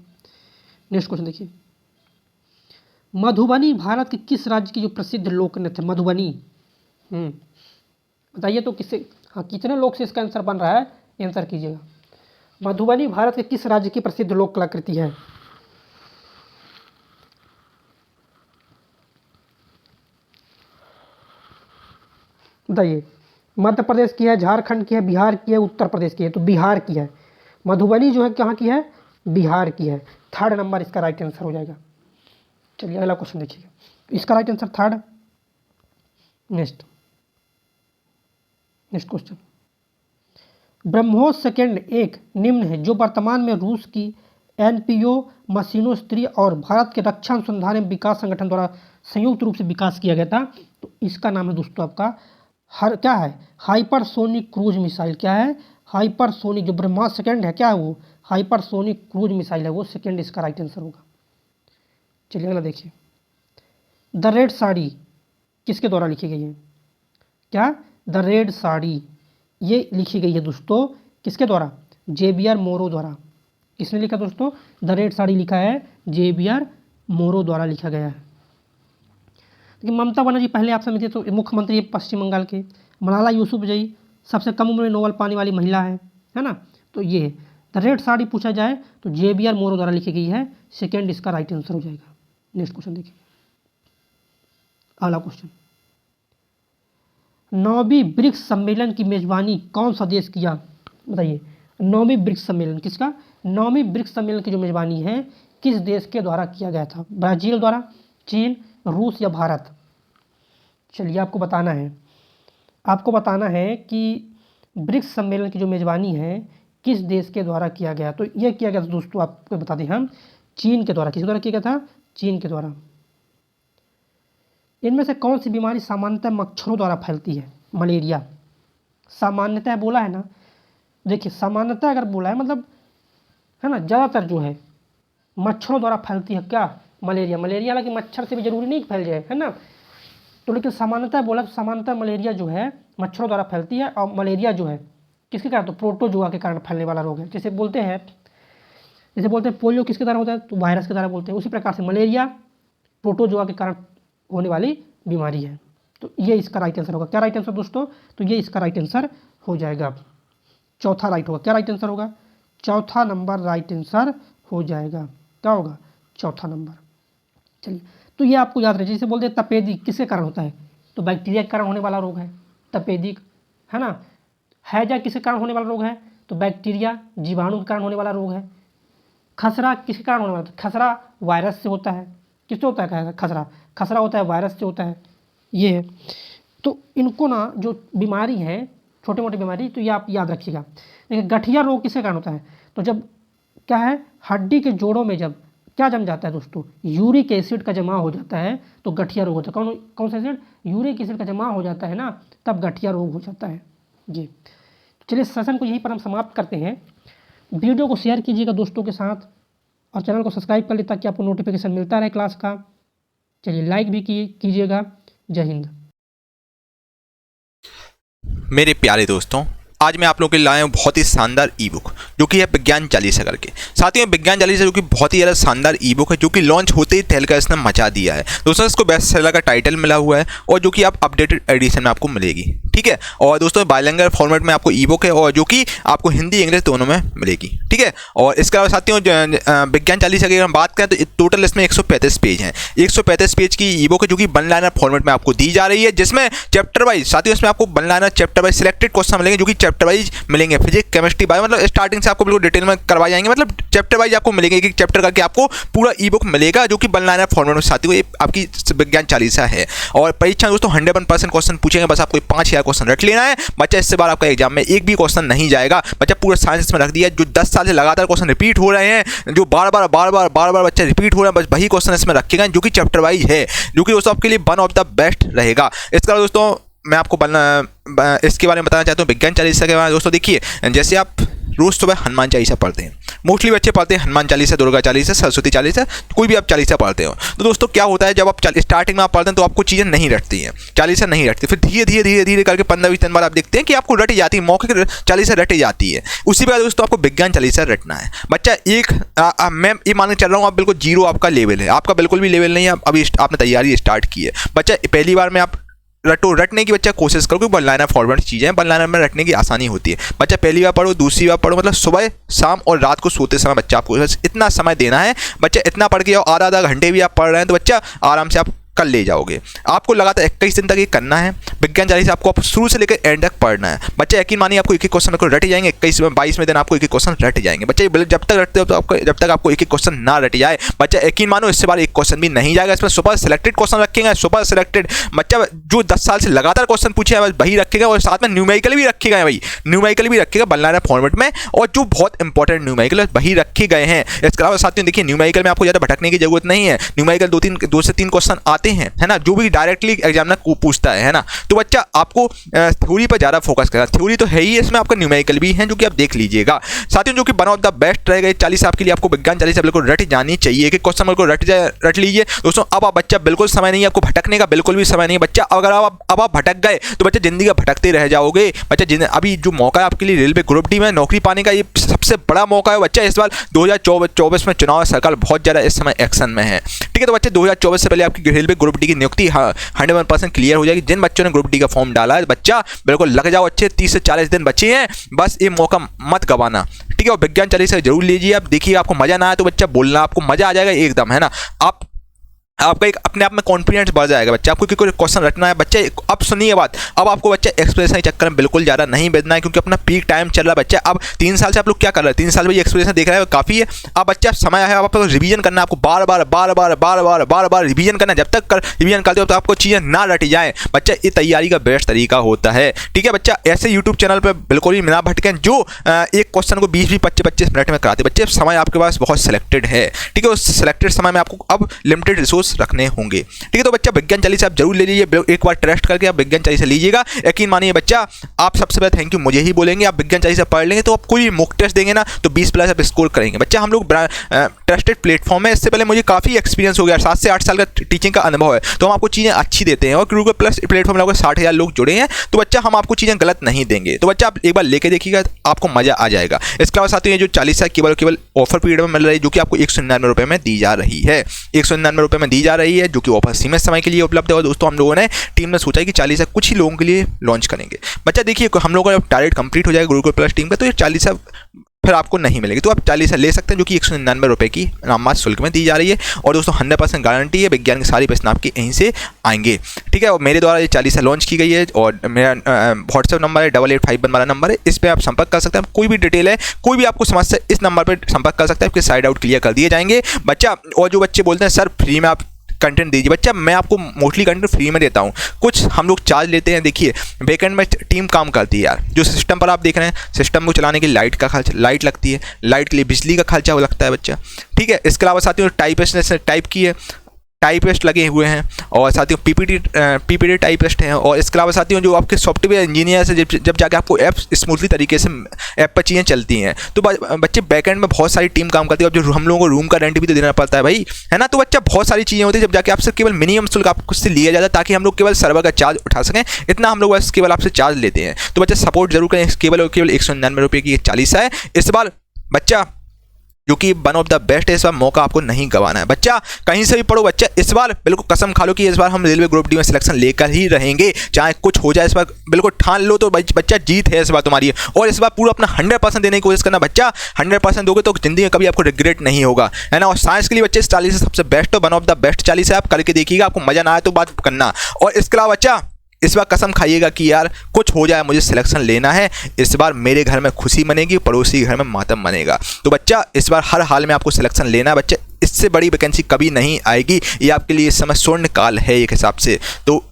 नेक्स्ट क्वेश्चन देखिए, मधुबनी भारत के किस राज्य की जो प्रसिद्ध लोक नृत्य है? मधुबनी, बताइए तो किससे, हाँ कितने लोग से इसका आंसर बन रहा है, आंसर कीजिएगा। मधुबनी भारत के किस राज्य की प्रसिद्ध लोक कलाकृति है? बताइए, मध्य प्रदेश की है, झारखंड की है, बिहार की है, उत्तर प्रदेश की है? तो बिहार की है। मधुबनी जो है कहाँ की है? बिहार की है। थर्ड नंबर इसका राइट आंसर हो जाएगा। चलिए अगला क्वेश्चन देखिएगा, इसका right answer third. Next question, BrahMos second एक निम्न है जो वर्तमान में रूस की एनपीओ मशीनों स्त्री और भारत के रक्षा अनुसंधान एवं विकास संगठन द्वारा संयुक्त रूप से विकास किया गया था। तो इसका नाम है दोस्तों आपका क्या है? Hypersonic cruise missile. क्या है? हाइपरसोनिक। जो ब्रह्मोस सेकेंड है क्या है वो? हाइपरसोनिक क्रूज मिसाइल है वो, सेकेंड इसका राइट आंसर होगा। चलिए अगला देखिए, द रेड साड़ी किसके द्वारा लिखी गई है? क्या? द रेड साड़ी ये लिखी गई है दोस्तों किसके द्वारा? जेबीआर मोरो द्वारा। किसने लिखा दोस्तों? द रेड साड़ी लिखा है जेबीआर मोरो द्वारा लिखा गया है। लेकिन ममता बनर्जी पहले आप समझिए तो मुख्यमंत्री पश्चिम बंगाल के, मलाला यूसुफजई सबसे कम उम्र में नोबेल पाने वाली महिला है ना? तो ये द रेड साड़ी पूछा जाए तो जेबीआर मोरो द्वारा लिखी गई है, सेकेंड इसका राइट आंसर हो जाएगा। नेक्स्ट क्वेश्चन देखिए, अगला क्वेश्चन, 9वीं ब्रिक्स सम्मेलन की मेजबानी कौन सा देश किया? बताइए, 9वीं ब्रिक्स सम्मेलन किसका? 9वीं ब्रिक्स सम्मेलन की जो मेजबानी है किस देश के द्वारा किया गया था? ब्राज़ील द्वारा, चीन, रूस या भारत? चलिए आपको बताना है कि ब्रिक्स सम्मेलन की जो मेजबानी है किस देश के द्वारा किया गया। तो यह किया गया था दोस्तों, आपको बता दें हम, चीन के द्वारा। किस द्वारा किया गया था? चीन के द्वारा। इनमें से कौन सी बीमारी सामान्यतः मच्छरों द्वारा फैलती है? मलेरिया। सामान्यतः बोला है ना, देखिए सामान्यतः अगर बोला है मतलब है ना, ज़्यादातर जो है मच्छरों द्वारा फैलती है। क्या? मलेरिया। मलेरिया हालांकि मच्छर से भी जरूरी नहीं फैल जाए, है ना, तो लेकिन सामान्यतः बोला तो सामान्यतः मलेरिया जो है मच्छरों द्वारा फैलती है। और मलेरिया जो है किसके कारण? तो प्रोटोजुआ के कारण फैलने वाला रोग है। जैसे बोलते हैं पोलियो किसके द्वारा होता है? तो वायरस के द्वारा बोलते हैं। उसी प्रकार से मलेरिया प्रोटोजुआ के कारण होने वाली बीमारी है। तो ये इसका राइट आंसर होगा। क्या राइट आंसर दोस्तों? तो ये इसका राइट आंसर हो जाएगा। चौथा राइट होगा। क्या राइट आंसर होगा? चौथा नंबर राइट आंसर हो जाएगा। क्या होगा? चौथा नंबर। चलिए, तो ये आपको याद रहे। जैसे बोलते हैं तपेदिक किसके कारण होता है? तो बैक्टीरिया के कारण होने वाला रोग है तपेदिक, है ना। हैजा किसके कारण होने वाला रोग है? तो बैक्टीरिया जीवाणु के कारण होने वाला रोग है। खसरा किसके कारण होने वाला है? खसरा वायरस से होता है। किससे होता है खसरा होता है वायरस से होता है। ये है, तो इनको ना जो बीमारी है छोटी मोटी बीमारी, तो ये आप याद रखिएगा। देखिए गठिया रोग किसके कारण होता है? तो जब क्या है, हड्डी के जोड़ों में जब क्या जम जाता है दोस्तों? यूरिक एसिड का जमा हो जाता है तो गठिया रोग होता है। कौन सा एसिड? यूरिक एसिड का जमा हो जाता है ना, तब गठिया रोग हो जाता है। जी, चलिए सेशन को यहीं पर हम समाप्त करते हैं। वीडियो को शेयर कीजिएगा दोस्तों के साथ और चैनल को सब्सक्राइब कर ले ताकि आपको नोटिफिकेशन मिलता रहे क्लास का। चलिए लाइक भी कीजिएगा। जय हिंद। मेरे प्यारे दोस्तों, आज मैं आप लोगों के लिए लाया हूँ बहुत ही शानदार ई बुक जो कि है विज्ञान चालीसा करके। साथियों विज्ञान चालीसा जो कि बहुत ही ज़्यादा शानदार ई बुक है जो कि लॉन्च होते ही तहलका इसने मचा दिया है दोस्तों। इसको बेस्ट सेलर का टाइटल मिला हुआ है और जो कि आप अपडेटेड एडिशन में आपको मिलेगी, ठीक है। और दोस्तों बाइलिंगुअल फॉर्मेट में आपको ई बुक है और जो कि आपको हिंदी इंग्लिश दोनों में मिलेगी, ठीक है। और इसके अलावा साथियों विज्ञान चालीसा की अगर हम बात करें तो टोटल इसमें 135 पेज हैं। 135 पेज की ई बुक है जो कि वन लाइनर फॉर्मेट में आपको दी जा रही है, जिसमें चैप्टर वाइज साथियों इसमें आपको one liner chapter wise selected question मिलेंगे जो कि चैप्टर वाइज मिलेंगे, फिजिक्स केमिस्ट्री बायो, मतलब स्टार्टिंग से आपको बिल्कुल डिटेल में करवाए जाएंगे, मतलब चैप्टर वाइज आपको मिलेंगे, एक चैप्टर करके आपको पूरा ई बुक मिलेगा जो कि वन लाइनर फॉर्मेट में साथियों ये आपकी विज्ञान चालीसा है। और परीक्षा दोस्तों 100% क्वेश्चन पूछेंगे, बस आपको 5000 क्वेश्चन रट लेना है बच्चा, इससे बार आपका एग्जाम में एक भी क्वेश्चन नहीं जाएगा बच्चा, पूरा साइंस में रख दिया। जो 10 साल से लगातार क्वेश्चन रिपीट हो रहे हैं, जो बार बार बच्चा रिपीट हो रहे हैं, बस वही क्वेश्चन इसमें रखेगा जो कि चैप्टर वाइज है, जो कि दोस्तों आपके लिए वन ऑफ द बेस्ट रहेगा। इसका दोस्तों मैं आपको इसके बारे में बताना चाहता हूँ विज्ञान चालीसा के बारे में। दोस्तों देखिए, जैसे आप रोज़ सुबह हनुमान चालीसा पढ़ते हैं, मोस्टली बच्चे पढ़ते हैं हनुमान चालीसा, दुर्गा चालीसा, सरस्वती चालीसा, कोई भी आप चालीसा पढ़ते हो, तो दोस्तों क्या होता है जब आप स्टार्टिंग में आप पढ़ते हैं तो आपको चीज़ें नहीं रटती हैं, चालीसा नहीं रटती, फिर धीरे करके 15-20 दिन बाद आप देखते हैं कि आपको रटी जाती है, मौके की चालीसा रटी जाती है। उसी बार दोस्तों आपको विज्ञान चालीसा रटना है बच्चा। मैं ये मानने चल रहा हूँ आप बिल्कुल जीरो आपका लेवल है, आपका बिल्कुल भी लेवल नहीं है, अभी आपने तैयारी स्टार्ट की है बच्चा, पहली बार में आप रटने की बच्चा कोशिश करो, क्योंकि वन लाइनर फॉर्मेट चीज़ें हैं, वन लाइनर में रटने की आसानी होती है बच्चा। पहली बार पढ़ो, दूसरी बार पढ़ो, मतलब सुबह शाम और रात को सोते समय बच्चा आपको इतना समय देना है बच्चा, इतना पढ़ के और आधा घंटे भी आप पढ़ रहे हैं तो बच्चा आराम से आप कर ले जाओगे। आपको लगातार 21 दिन तक ये करना है विज्ञान चालीसा, आपको शुरू से लेकर एंड तक पढ़ना है बच्चा। यकीन मानिए आपको एक एक क्वेश्चन को रट जाएंगे, 21-22वें दिन आपको एक एक क्वेश्चन रट जाएंगे बच्चा। जब तक रटते हो तो आपको, जब तक आपको एक एक क्वेश्चन ना रट जाए बच्चा, यकीन मानो इससे बार एक क्वेश्चन भी नहीं जाएगा। इसमें सुपर सिलेक्टेड क्वेश्चन रखेंगे, सुपर सिलेक्टेड बच्चा, जो 10 साल से लगातार क्वेश्चन पूछे हैं वही रखेगा, और साथ में न्यूमेरिकल भी रखेगा भाई, न्यूमेरिकल भी रखेगा वन लाइनर फॉर्मेट में, और जो बहुत इंपॉर्टेंट न्यूमेरिकल वही रखे गए हैं। इसके अलावा साथियों देखिए, न्यूमेरिकल में आपको ज़्यादा भटकने की जरूरत नहीं है, न्यूमेरिकल 2 से 3 क्वेश्चन आते हैं, है ना, जो भी डायरेक्टली एग्जामिनर को पूछता है ना, तो बच्चा आपको थ्योरी पर ज़्यादा फोकस करना, थ्योरी तो है ही, इसमें आपका न्यूमेरिकल भी है जो कि आप देख लीजिएगा साथियों, जो कि वन ऑफ द बेस्ट रहेगा चालीसा आपके लिए। आपको विज्ञान चालीसा बिल्कुल रट जानी चाहिए, कि क्वेश्चन बिल्कुल रट लीजिए दोस्तों। अब आप बच्चा बिल्कुल समय नहीं है आपको भटकने का, बिल्कुल भी समय नहीं है बच्चा। अगर अब आप भटक गए तो बच्चा जिंदगी का भटकते रह जाओगे बच्चा। अभी जो मौका है आपके लिए रेलवे ग्रुप डी में नौकरी पाने का, ये सबसे बड़ा मौका है बच्चा। इस बार 2024 में चुनाव सरकार बहुत ज़्यादा इस समय एक्शन में है, ठीक है। तो बच्चे 2024 से पहले आपकी रेलवे ग्रुप डी की नियुक्ति 100% क्लियर हो जाएगी। जिन बच्चों ने ग्रुप डी का फॉर्म डाला है बच्चा, बिल्कुल लग जाओ अच्छे, 30 से 40 दिन बचे हैं, बस ये मौका मत गवाना, ठीक है। और विज्ञान चालीसा जरूर लीजिए आप, देखिए आपको मजा ना आए तो बच्चा बोलना, आपको मजा आ जाएगा एकदम, है ना। आपका एक अपने आप में कॉन्फिडेंस बढ़ जाएगा बच्चा। आपको कोई क्वेश्चन रटना है बच्चे, अब सुनिए बात, अब आपको बच्चा एक्सप्रेशन के चक्कर में बिल्कुल ज़्यादा नहीं बेचना है, क्योंकि अपना पीक टाइम चल रहा है बच्चा। अब 3 साल से आप लोग क्या कर रहे हैं, 3 साल में ये एक्सप्रेशन देख रहे हैं काफ़ी है। अब बच्चा समय है, अब आपको रिवीजन करना है, आपको बार रिवीजन करना है। जब तक रिवीजन करते हो तो आपको चीज़ें ना रट जाएँ बच्चा, ये तैयारी का बेस्ट तरीका होता है, ठीक है बच्चा। ऐसे यूट्यूब चैनल पर बिल्कुल भी ना भटकें जो एक क्वेश्चन को 20-25 मिनट में कराते बच्चे। समय आपके पास बहुत सिलेक्टेड है, ठीक है, उस सिलेक्टेड समय में आपको अब लिमिटेड रिसोर्स रखने होंगे, ठीक है। तो बच्चा विज्ञान चालीसा आप जरूर ले लीजिए, एक बार टेस्ट करके आप विज्ञान चालीसा लीजिएगा। यकीन मानिए बच्चा, आप सबसे पहले थैंक यू मुझे ही बोलेंगे। आप विज्ञान चालीसा पढ़ लेंगे तो आप कोई मॉक टेस्ट देंगे ना तो 20+ आप स्कोर करेंगे बच्चा। हम लोग ट्रस्टेड प्लेटफॉर्म है, इससे पहले मुझे काफ़ी एक्सपीरियंस हो गया, 7 से 8 साल का टीचिंग का अनुभव है, तो हम आपको चीज़ें अच्छी देते हैं। और गूगल प्लस प्लेटफॉर्म में 60,000 लोग जुड़े हैं, तो बच्चा हम आपको चीज़ें गलत नहीं देंगे। तो बच्चा आप एक बार लेके देखिएगा, आपको मजा आ जाएगा। इसके अलावा साथियों, ये जो चालीसा केवल ऑफर पीरियड में मिल रही है, जो कि आपको 199 रुपये में दी जा रही है, 199 रुपये में दी जा रही है, जो कि ऑफर सीमित समय के लिए उपलब्ध है। और दोस्तों हम लोगों ने टीम में सोचा कि चालीसा कुछ ही लोगों के लिए लॉन्च करेंगे बच्चा। देखिए हम लोगों का टारगेट कंप्लीट हो जाएगा गुरुकुल प्लस टीम का, तो ये चालीसा फिर आपको नहीं मिलेगी, तो आप चालीसा ले सकते हैं, जो कि 199 रुपये की नाममात्र शुल्क में दी जा रही है। और दोस्तों 100% गारंटी है, विज्ञान के सारे प्रश्न आपके यहीं से आएंगे, ठीक है। और मेरे द्वारा ये चालीसा लॉन्च की गई है, और मेरा व्हाट्सएप नंबर है 8851 वाला नंबर है, इस पर आप संपर्क कर सकते हैं। कोई भी डिटेल है, कोई भी आपको समस्या, इस नंबर पर संपर्क कर सकते हैं, आपके साइड आउट क्लियर कर दिए जाएंगे बच्चा। और जो बच्चे बोलते हैं सर फ्री में आप कंटेंट दीजिए बच्चा, मैं आपको मोस्टली कंटेंट फ्री में देता हूँ, कुछ हम लोग चार्ज लेते हैं। देखिए बैकएंड में टीम काम करती है यार, जो सिस्टम पर आप देख रहे हैं, सिस्टम को चलाने के लिए लाइट का खर्च, लाइट लगती है, लाइट के लिए बिजली का खर्चा वो लगता है बच्चा, ठीक है। इसके अलावा साथियों टाइपिस्ट ने टाइप की है, टाइपिस्ट लगे हुए हैं, और साथियों पीपीटी टाइपिस्ट हैं। और इसके अलावा साथियों जो आपके सॉफ्टवेयर इंजीनियर से जब जाके आपको ऐप स्मूथली तरीके से ऐप पर चीज़ें चलती हैं, तो बच्चे बैकएंड में बहुत सारी टीम काम करती है। और जो हम लोगों को रूम का रेंट भी तो देना पड़ता है भाई, है ना। तो बच्चा बहुत सारी चीज़ें होती है, जब जाके आपसे केवल मिनिमम शुल्क आपसे लिया जाता है, ताकि हम लोग केवल सर्वर का चार्ज उठा सकें, इतना हम लोग बस केवल आपसे चार्ज लेते हैं। तो बच्चा सपोर्ट जरूर करें, केवल 199 रुपये की चालीसा है इस बार बच्चा, जो कि वन ऑफ द बेस्ट है। इस बार मौका आपको नहीं गंवाना है बच्चा, कहीं से भी पढ़ो बच्चा, इस बार बिल्कुल कसम खा लो कि इस बार हम रेलवे ग्रुप डी में सिलेक्शन लेकर ही रहेंगे, चाहे कुछ हो जाए। इस बार बिल्कुल ठान लो तो बच्चा जीत है इस बार तुम्हारी। और इस बार पूरा अपना 100% देने की कोशिश करना बच्चा, 100% दोगे तो जिंदगी में कभी आपको रिग्रेट नहीं होगा, है ना। और साइंस के लिए बच्चे चालीसा सबसे बेस्ट हो, one of the best Chalisa है, आप करके देखिएगा, आपको मजा ना आए तो बात करना। और इसके अलावा बच्चा इस बार कसम खाइएगा कि यार कुछ हो जाए, मुझे सिलेक्शन लेना है। इस बार मेरे घर में खुशी मनेगी, पड़ोसी घर में मातम मनेगा। तो बच्चा इस बार हर हाल में आपको सिलेक्शन लेना है बच्चा, इससे बड़ी वैकेंसी कभी नहीं आएगी। ये आपके लिए इस समय स्वर्ण काल है एक हिसाब से। तो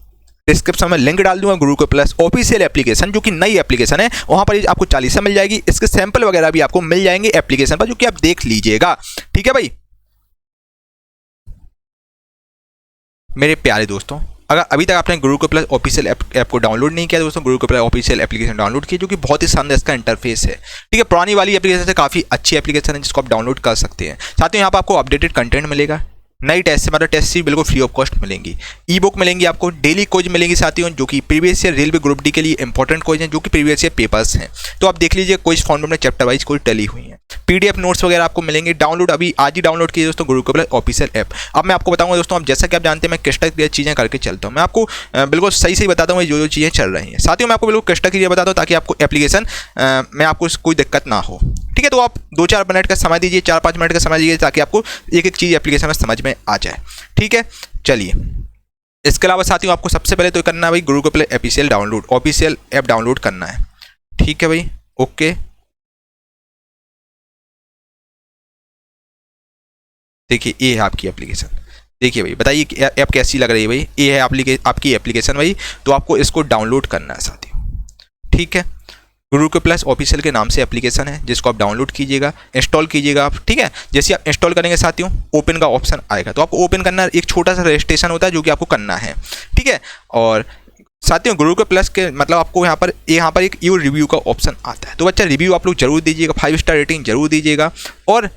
डिस्क्रिप्शन में लिंक डाल दूंगा गुरुकुल प्लस ऑफिशियल एप्लीकेशन, जो कि नई एप्लीकेशन है, वहाँ पर आपको 40 मिल जाएगी। इसके सैंपल वगैरह भी आपको मिल जाएंगे एप्लीकेशन पर, जो कि आप देख लीजिएगा। ठीक है भाई मेरे प्यारे दोस्तों, अगर अभी तक आपने गुरुकुल प्लस ऑफिशियल ऐप को डाउनलोड नहीं किया दोस्तों, Gurukul plus official application download कीजिए, जो कि बहुत ही शानदार इसका इंटरफेस है। ठीक है, पुरानी वाली एप्लीकेशन से काफ़ी अच्छी एप्लीकेशन है, जिसको आप डाउनलोड कर सकते हैं। साथ ही यहाँ पर आपको अपडेटेड कंटेंट मिलेगा, नई टेस्ट से मतलब टेस्ट सीरीज बिल्कुल फ्री ऑफ कॉस्ट मिलेंगी, ई बुक मिलेंगी आपको, डेली क्विज मिलेंगी साथियों, जो कि previous year railway group D के लिए इंपॉर्टेंट क्विज हैं, जो कि प्रीवियस ईयर पेपर्स हैं। तो आप देख लीजिए क्विज फॉर्मेट में चैप्टर वाइज कोई टली हुई है। पीडीएफ नोट्स वगैरह आपको मिलेंगे। डाउनलोड अभी आज ही डाउनलोड कीजिए दोस्तों गुरुकुल प्लस ऑफिशियल ऐप। अब मैं आपको बताऊंगा दोस्तों, अब जैसा कि आप जानते हैं मैं क्रिस्टल क्लियर चीज़ें करके चलता हूँ, मैं आपको बिल्कुल सही बताता हूँ जो चीज़ें चल रही हैं। साथियों मैं आपको बिल्कुल क्रिस्टल क्लियर बताता हूँ, ताकि आपको एप्लीकेशन में आपको कोई दिक्कत ना हो। ठीक है, तो आप 2-4 मिनट का समय दीजिए, 4-5 मिनट का समय दीजिए, ताकि आपको एक एक चीज़ एप्लीकेशन में समझ में आ जाए। ठीक है, चलिए। इसके अलावा साथियों आपको सबसे पहले तो करना है भाई Gurukul plus official app download करना है। ठीक है भाई, ओके। देखिए ये है आपकी एप्लीकेशन। देखिए भाई, बताइए ऐप कैसी लग रही है भाई। ये है आपकी एप्लीकेशन भाई। तो आपको इसको डाउनलोड करना है साथियों। ठीक है, गुरुकुल प्लस ऑफिशियल के नाम से एप्लीकेशन है, जिसको आप डाउनलोड कीजिएगा, इंस्टॉल कीजिएगा आप। ठीक है, जैसे आप इंस्टॉल करेंगे साथियों, ओपन का ऑप्शन आएगा, तो आपको ओपन करना है। एक छोटा सा रजिस्ट्रेशन होता है जो कि आपको करना है। ठीक है, और साथियों गुरुकुल प्लस के मतलब आपको यहाँ पर एक यू रिव्यू का ऑप्शन आता है। तो बच्चा रिव्यू आप लोग जरूर दीजिएगा, 5 स्टार रेटिंग जरूर दीजिएगा। और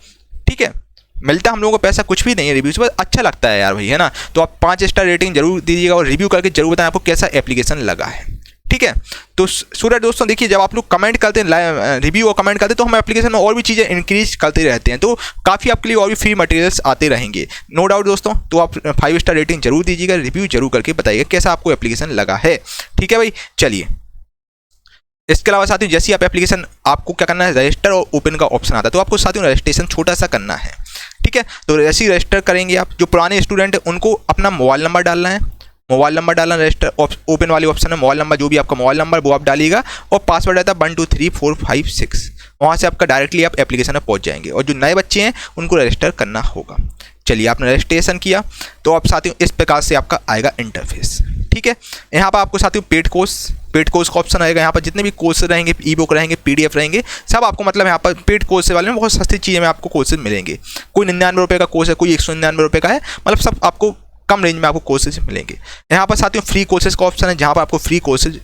ठीक है, मिलता हम लोगों को पैसा कुछ भी नहीं है रिव्यू से, बस अच्छा लगता है यार भाई, है ना। तो आप 5 स्टार रेटिंग जरूर दीजिएगा और रिव्यू करके जरूर बताएं आपको कैसा एप्लीकेशन लगा है। ठीक है, तो सूरज दोस्तों देखिए, जब आप लोग कमेंट करते हैं, रिव्यू और कमेंट करते हैं, तो हम एप्लीकेशन में और भी चीज़ें इंक्रीज करते रहते हैं। तो काफ़ी आपके लिए और भी फ्री मटेरियल्स आते रहेंगे, नो डाउट दोस्तों। तो आप 5 स्टार रेटिंग जरूर दीजिएगा, रिव्यू जरूर करके बताइएगा कैसा आपको एप्लीकेशन लगा है। ठीक है भाई, चलिए। इसके अलावा साथियों जैसे आप एप्लीकेशन, आपको क्या करना है, रजिस्टर और ओपन का ऑप्शन आता है। तो आपको साथियों रजिस्ट्रेशन छोटा सा करना है। ठीक है, तो जैसे ही रजिस्टर करेंगे आप, जो पुराने स्टूडेंट हैं उनको अपना मोबाइल नंबर डालना है। मोबाइल नंबर डालना, रजिस्टर ओपन वाले ऑप्शन है, मोबाइल नंबर जो भी आपका मोबाइल नंबर वो आप डालिएगा, और पासवर्ड रहता है 123456। वहाँ से आपका डायरेक्टली आप एप्लीकेशन में पहुँच जाएंगे। और जो नए बच्चे हैं उनको रजिस्टर करना होगा। चलिए, आपने रजिस्ट्रेशन किया तो आप साथियों इस प्रकार से आपका आएगा इंटरफेस। ठीक है, यहाँ पर आपको साथियों पेड कोर्स का ऑप्शन आएगा। यहाँ पर जितने भी कोर्स रहेंगे, ई बुक रहेंगे, पीडीएफ रहेंगे, सब आपको मतलब यहाँ पर पेड कोर्स वाले में बहुत सस्ती चीज़ें में आपको कोर्सेज मिलेंगे। कोई 99 रुपये का कोर्स है, कोई 199 रुपये का है, मतलब सब आपको कम रेंज में आपको कोर्सेज मिलेंगे। यहाँ पर साथियों फ्री कोर्सेज का ऑप्शन है, जहाँ पर आपको फ्री कोर्सेज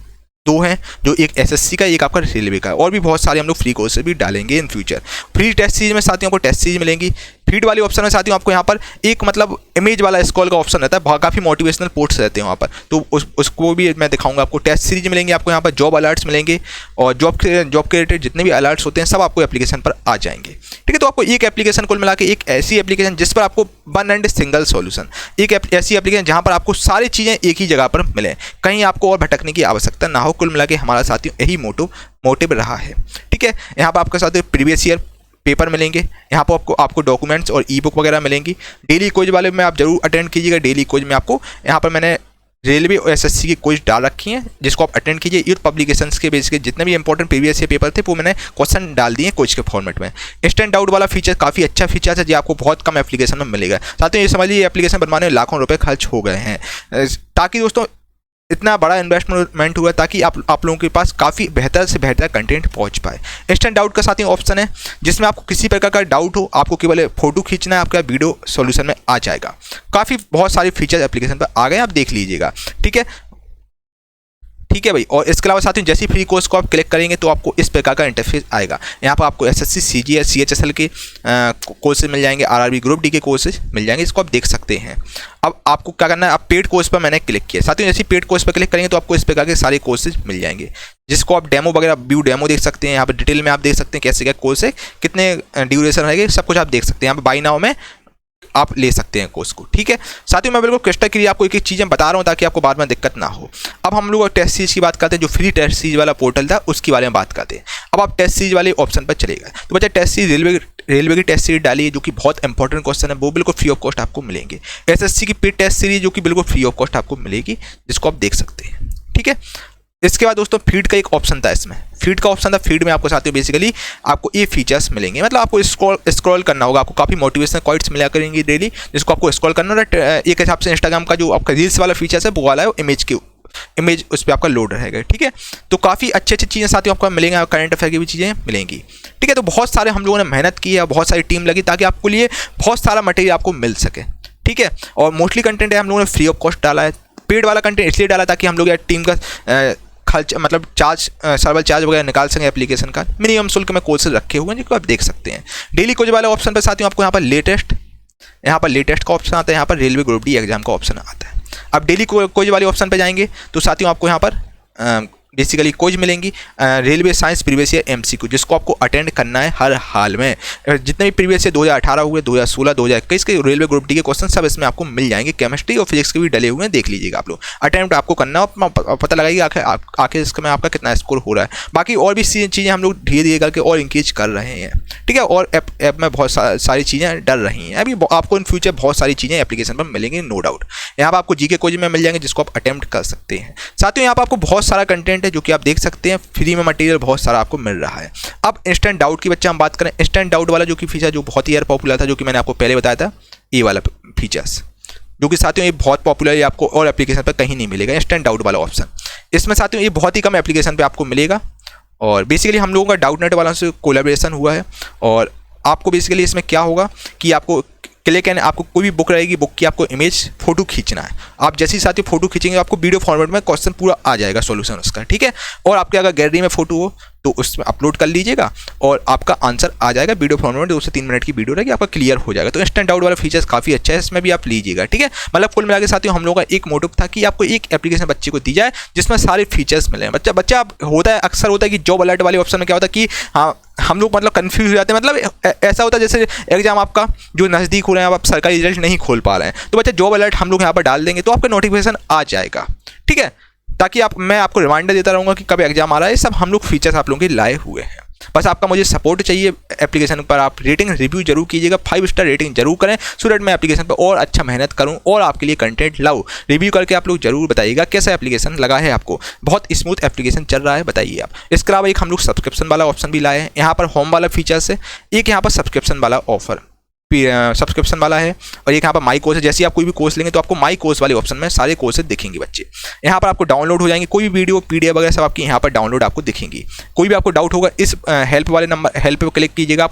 2 हैं, जो एक एसएससी का, एक आपका रेलवे का है। और भी बहुत सारे हम लोग फ्री कोर्सेज भी डालेंगे in future. Free test series में साथियों को टेस्ट सीरीज मिलेंगी। फीड वाले ऑप्शन में साथियों आपको यहाँ पर एक मतलब इमेज वाला स्क्रॉल का ऑप्शन रहता है, काफ़ी मोटिवेशनल पोस्ट्स रहते हैं वहाँ पर, तो उसको भी मैं दिखाऊंगा आपको। टेस्ट सीरीज मिलेंगे आपको, यहाँ पर जॉब अलर्ट्स मिलेंगे, और जॉब के रिलेटेड जितने भी अलर्ट्स होते हैं सब आपको एप्लीकेशन पर आ जाएंगे। ठीक है, तो आपको एक एप्लीकेशन कुल मिला के, एक ऐसी एप्लीकेशन जिस पर आपको वन एंड सिंगल सॉल्यूशन, एक ऐसी एप्लीकेशन जहाँ पर आपको सारी चीज़ें एक ही जगह पर मिले, कहीं आपको और भटकने की आवश्यकता ना हो। कुल मिला के हमारा साथियों यही मोटिव रहा है। ठीक है, यहाँ पर आपके साथ प्रीवियस ईयर पेपर मिलेंगे, यहाँ पर आपको डॉक्यूमेंट्स और ई बुक वगैरह मिलेंगी। डेली क्विज वाले में आप जरूर अटेंड कीजिएगा। डेली क्विज में आपको यहाँ पर मैंने रेलवे और एसएससी की क्विज डाल रखी हैं, जिसको आप अटेंड कीजिए। यूथ पब्लिकेशंस के बेस के जितने भी इंपॉर्टेंट प्रीवियस ईयर पेपर थे वो मैंने क्वेश्चन डाल दिए क्विज के फॉर्मेट में। इंस्टेंट डाउट वाला फीचर काफ़ी अच्छा फीचर है, जो आपको बहुत कम एप्लीकेशन में मिलेगा। साथ ही ये समझ लीजिए एप्लीकेशन बनवाने में लाखों रुपये खर्च हो गए हैं, ताकि दोस्तों इतना बड़ा इन्वेस्टमेंट हुआ ताकि आप लोगों के पास काफ़ी बेहतर से बेहतर कंटेंट पहुंच पाए। इंस्टेंट डाउट का साथ ही ऑप्शन है, जिसमें आपको किसी प्रकार का डाउट हो, आपको केवल फोटो खींचना है, आपका वीडियो सॉल्यूशन में आ जाएगा। काफ़ी बहुत सारे फीचर्स एप्लीकेशन पर आ गए, आप देख लीजिएगा। ठीक है भाई। और इसके अलावा साथियों जैसे फ्री कोर्स को आप क्लिक करेंगे तो आपको इस प्रकार का इंटरफेस आएगा। यहाँ पर आपको एसएससी, सीजीएल, सीएचएसएल के कोर्सेज मिल जाएंगे, आरआरबी ग्रुप डी के कोर्सेज मिल जाएंगे, इसको आप देख सकते हैं। अब आपको क्या करना है, आप पेड कोर्स पर मैंने क्लिक किया। साथियों जैसे पेड कोर्स पर क्लिक करेंगे तो आपको इस प्रकार के सारे कोर्सेज मिल जाएंगे, जिसको आप डेमो वगैरह व्यू डेमो देख सकते हैं। यहाँ पर डिटेल में आप देख सकते हैं कैसे क्या कोर्स है, कितने ड्यूरेशन रहेंगे, सब कुछ आप देख सकते हैं। यहाँ पर बाय नाउ में आप ले सकते हैं कोर्स को। ठीक है, साथियों मैं बिल्कुल क्रिस्टल क्लियर आपको एक एक चीज़ें बता रहा हूँ ताकि आपको बाद में दिक्कत ना हो। अब हम लोग टेस्ट सीरीज की बात करते हैं, जो फ्री टेस्ट सीरीज वाला पोर्टल था उसके बारे में बात करते हैं। अब आप टेस्ट सीरीज वाले ऑप्शन पर चलेगा तो बच्चा टेस्ट सीरीज रेलवे की टेस्ट सीरीज डालिए, जो कि बहुत इंपॉर्टेंट क्वेश्चन है, वो बिल्कुल फ्री ऑफ कॉस्ट आपको मिलेंगे। एसएससी की पेड टेस्ट सीरीज जो कि बिल्कुल फ्री ऑफ कॉस्ट आपको मिलेगी, जिसको आप देख सकते हैं। ठीक है। इसके बाद दोस्तों फीड का एक ऑप्शन था, इसमें फीड का ऑप्शन था। फीड में आपको साथियों बेसिकली आपको ये फीचर्स मिलेंगे, मतलब आपको स्क्रॉल करना होगा, आपको काफ़ी मोटिवेशनल क्वाइट्स मिला करेंगी डेली, जिसको आपको स्क्रॉल करना होगा। एक हिसाब से इंस्टाग्राम का जो आपका रील्स वाला फीचर्स है वो वाला है, इमेज उस पर आपका लोड रहेगा, ठीक है। तो काफ़ी अच्छी अच्छी चीज़ें साथियों आपको मिलेंगे, करंट अफेयर की भी चीज़ें मिलेंगी, ठीक है। तो बहुत सारे हम लोगों ने मेहनत की है, बहुत सारी टीम लगी ताकि आपको लिए बहुत सारा मटेरियल आपको मिल सके, ठीक है। और मोस्टली कंटेंट है हम लोगों ने फ्री ऑफ कॉस्ट डाला है। पेड वाला कंटेंट इसलिए डाला ताकि हम लोग यार टीम का खर्च मतलब चार्ज सर्वर चार्ज वगैरह निकाल सकें एप्लीकेशन का। मिनिमम शुल्क में कोर्सेज रखे हुए हैं जिनको आप देख सकते हैं। डेली कुछ वाले ऑप्शन पर साथियों आपको यहाँ पर लेटेस्ट का ऑप्शन आता है, यहाँ पर रेलवे ग्रुप डी एग्जाम का ऑप्शन आता है। अब डेली कोई वाले ऑप्शन पे जाएंगे तो साथियों आपको यहाँ पर बेसिकली कोज मिलेंगी railway science previous year MCQ, जिसको आपको अटेंड करना है हर हाल में। जितने भी प्रीवियस ईयर 2018 हुए, 2016, 2021 के रेलवे ग्रुप डी के क्वेश्चन सब इसमें आपको मिल जाएंगे। केमिस्ट्री और फिजिक्स के भी डले हुए हैं, देख लीजिएगा आप लोग। अटेम्प्ट आपको करना है, पता लगाइएगा आखिर इसमें आपका कितना स्कोर हो रहा है। बाकी और भी चीज़ें हम लोग धीरे धीरे करके और इंक्रीज कर रहे हैं, ठीक है। और ऐप में बहुत सारी चीज़ें डल रही हैं। अभी आपको इन फ्यूचर बहुत सारी चीज़ें एप्लीकेशन पर मिलेंगी, नो डाउट। यहाँ पर आपको जीके कोज में मिल जाएंगे जिसको आप अटेम्प्ट कर सकते हैं। साथियों यहाँ पर आपको बहुत सारा कंटेंट है जो कि आप देख सकते हैं, फ्री में मटेरियल बहुत सारा आपको मिल रहा है। अब इंस्टेंट डाउट की बच्चा हम बात करें, इंस्टेंट डाउट वाला जो कि फीचर जो बहुत ही यार पॉपुलर था, जो कि मैंने आपको पहले बताया था, ये वाला फीचर्स जो कि साथियों ये बहुत पॉपुलर है, आपको और एप्लीकेशन पर कहीं नहीं मिलेगा। इंस्टेंट डाउट वाला ऑप्शन इसमें साथियों ये बहुत ही कम एप्लीकेशन पर आपको मिलेगा। और बेसिकली हम लोगों का डाउट नेट वाला से कोलैबोरेशन हुआ है। और आपको बेसिकली इसमें क्या होगा कि आपको क्लिक एंड आपको कोई भी बुक रहेगी, बुक की आपको इमेज फोटो खींचना है। आप जैसे ही साथ ही फोटो खींचेंगे आपको वीडियो फॉर्मेट में क्वेश्चन पूरा आ जाएगा, सॉल्यूशन उसका, ठीक है। और आपके अगर गैलरी में फोटो हो तो उसमें अपलोड कर लीजिएगा और आपका आंसर आ जाएगा वीडियो फॉर्मेट में। 2 से 3 मिनट की वीडियो रहेगी, आपका क्लियर हो जाएगा। तो इंस्टेंट डाउट वाला फीचर्स काफ़ी अच्छा है, इसमें भी आप लीजिएगा, ठीक है। मतलब कुल मिला के साथियों हम लोगों का एक मोटिव था कि आपको एक एप्लीकेशन बच्चे को दी जाए जिसमें सारे फीचर्स मिले। बच्चा होता है, अक्सर होता है कि जॉब अलर्ट वाले ऑप्शन में क्या होता है कि हाँ हम लोग मतलब कंफ्यूज हो जाते हैं। मतलब ऐसा होता है जैसे एग्जाम आपका जो नज़दीक हो रहे हैं, आप सरकारी रिजल्ट नहीं खोल पा रहे हैं, तो बच्चा जॉब अलर्ट हम लोग यहाँ पर डाल देंगे तो आपका नोटिफिकेशन आ जाएगा, ठीक है। ताकि मैं आपको रिमाइंडर देता रहूँगा कि कब एग्जाम आ रहा है। सब हम लोग फीचर्स आप लोगों के लाए हुए हैं। बस आपका मुझे सपोर्ट चाहिए एप्लीकेशन पर। आप रेटिंग रिव्यू जरूर कीजिएगा, 5 स्टार रेटिंग जरूर करें, सो दैट मैं एप्लीकेशन पर और अच्छा मेहनत करूं और आपके लिए कंटेंट लाऊं। रिव्यू करके आप लोग जरूर बताइएगा कैसा एप्लीकेशन लगा है आपको। बहुत स्मूथ एप्लीकेशन चल रहा है, बताइए आप। इसके अलावा एक हम लोग सब्सक्रिप्शन वाला ऑप्शन भी लाए हैं। यहाँ पर होम वाला फीचर से एक यहाँ पर सब्सक्रिप्शन वाला ऑफर सब्सक्रिप्शन वाला है और एक यहाँ पर माई कोर्स है। जैसे आप कोई भी कोर्स लेंगे तो आपको माई कोर्स वाले ऑप्शन में सारे कोर्सेज दिखेंगे बच्चे। यहाँ पर आपको डाउनलोड हो जाएंगे, कोई भी वीडियो पीडीएफ वगैरह सब आपकी यहाँ पर डाउनलोड आपको दिखेंगी। कोई भी आपको डाउट होगा इस हेल्प वाले नंबर हेल्प पे क्लिक कीजिएगा,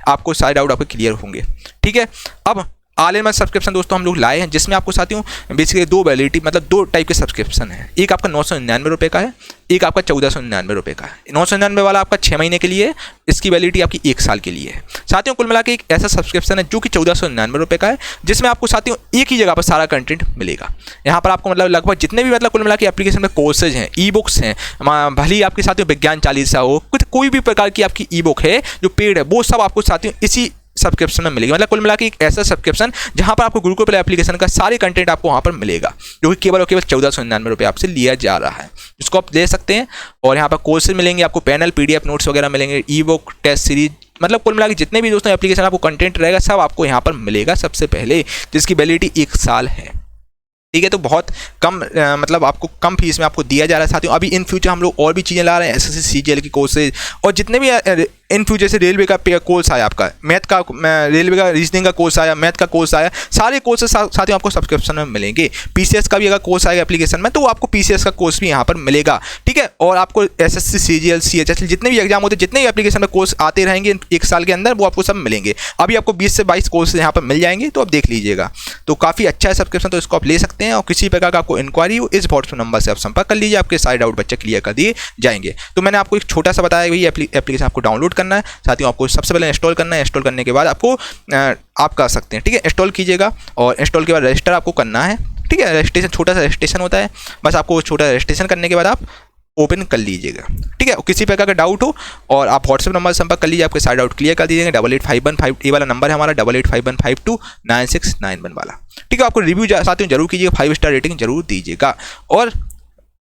आपको सारे डाउट आपके क्लियर होंगे, ठीक है। अब ऑल इन वन सब्सक्रिप्शन दोस्तों हम लोग लाए हैं, जिसमें आपको साथियों बेसिकली 2 वैलिडिटी मतलब 2 टाइप के सब्सक्रिप्शन है। एक आपका 999 रुपये का है, एक आपका 1499 रुपये का है। 999 वाला आपका 6 महीने के लिए है, इसकी वैलिडिटी आपकी 1 साल के लिए है। साथियों कुल मिला के एक ऐसा सब्सक्रिप्शन है जो कि 1499 रुपये का है, जिसमें आपको साथियों एक ही जगह पर सारा कंटेंट मिलेगा। यहाँ पर आपको मतलब लगभग जितने भी मतलब कुल मिला के एप्लीकेशन में कोर्सेज हैं, ई बुक्स हैं, भले ही आपके साथियों विज्ञान चालीसा हो, कोई भी प्रकार की आपकी ई बुक है जो पेड है, वो सब आपको साथियों इसी सब्सक्रिप्शन में मिलेगी। मतलब कुल मिला के एक ऐसा सब्सक्रिप्शन जहां पर आपको गुरुकुल प्ले एप्लीकेशन का सारे कंटेंट आपको वहां पर मिलेगा, जो कि केवल और केवल 1499 रुपये आपसे लिया जा रहा है, जिसको आप ले सकते हैं। और यहाँ पर कोर्सेज मिलेंगे आपको, पैनल पीडीएफ नोट्स वगैरह मिलेंगे, ई बुक टेस्ट सीरीज, मतलब कुल मिला के जितने भी दोस्तों एप्लीकेशन आपको कंटेंट रहेगा सब आपको यहाँ पर मिलेगा सबसे पहले, जिसकी वैलिडिटी 1 साल है, ठीक है। तो बहुत कम मतलब आपको कम फीस में आपको दिया जा रहा है साथियों। अभी इन फ्यूचर हम लोग और भी चीज़ें ला रहे हैं, एसएससी सीजीएल की कोर्सेज और जितने भी इन फ्यूचर से रेलवे का कोर्स आया, आपका मैथ का रेलवे का रीजनिंग का कोर्स आया, मैथ का कोर्स आया, सारे कोर्सेज साथियों आपको सब्सक्रिप्शन में मिलेंगे। पीसीएस का भी अगर कोर्स आएगा एप्लीकेशन में तो आपको पीसीएस का कोर्स भी यहाँ पर मिलेगा, ठीक है। और आपको एसएससी सीजीएल सीएचएसएल जितने भी एग्जाम होते हैं, जितने भी एप्लीकेशन में कोर्स आते रहेंगे 1 साल के अंदर, वो आपको सब मिलेंगे। अभी आपको 20 से 22 कोर्स यहाँ पर मिल जाएंगे, तो आप देख लीजिएगा। तो काफ़ी अच्छा है सब्सक्रिप्शन, तो इसको आप ले सकते हैं। और किसी प्रकार का आपको इंक्वायरी हो इस व्हाट्सएप नंबर से आप संपर्क कर लीजिए, आपके सारे डाउट बच्चे क्लियर कर दिए जाएंगे। तो मैंने आपको एक छोटा सा बताया कि एप्लीकेशन आपको डाउनलोड करना है, साथियों आपको सबसे पहले इंस्टॉल करना है। इंस्टॉल करने के बाद आपको आप कर सकते हैं, ठीक है। इंस्टॉल कीजिएगा और इंस्टॉल के बाद रजिस्टर आपको करना है, ठीक है। रजिस्ट्रेशन छोटा सा रजिस्ट्रेशन होता है, बस आपको छोटा रजिस्ट्रेशन करने के बाद आप ओपन कर लीजिएगा, ठीक है। किसी प्रकार का डाउट हो और आप व्हाट्सएप नंबर संपर्क कर लीजिए, आपके सारे डाउट क्लियर कर दीजिएगा। 8851 ये वाला नंबर है हमारा, 8851529691 वाला, ठीक है। आपको रिव्यू साथियों जरूर कीजिएगा, 5 स्टार रेटिंग जरूर दीजिएगा और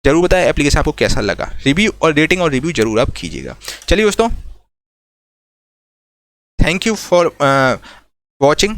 जरूर बताएं एप्लीकेशन आपको कैसा लगा। रिव्यू और रेटिंग और रिव्यू जरूर आप कीजिएगा। चलिए दोस्तों, थैंक यू फॉर वॉचिंग।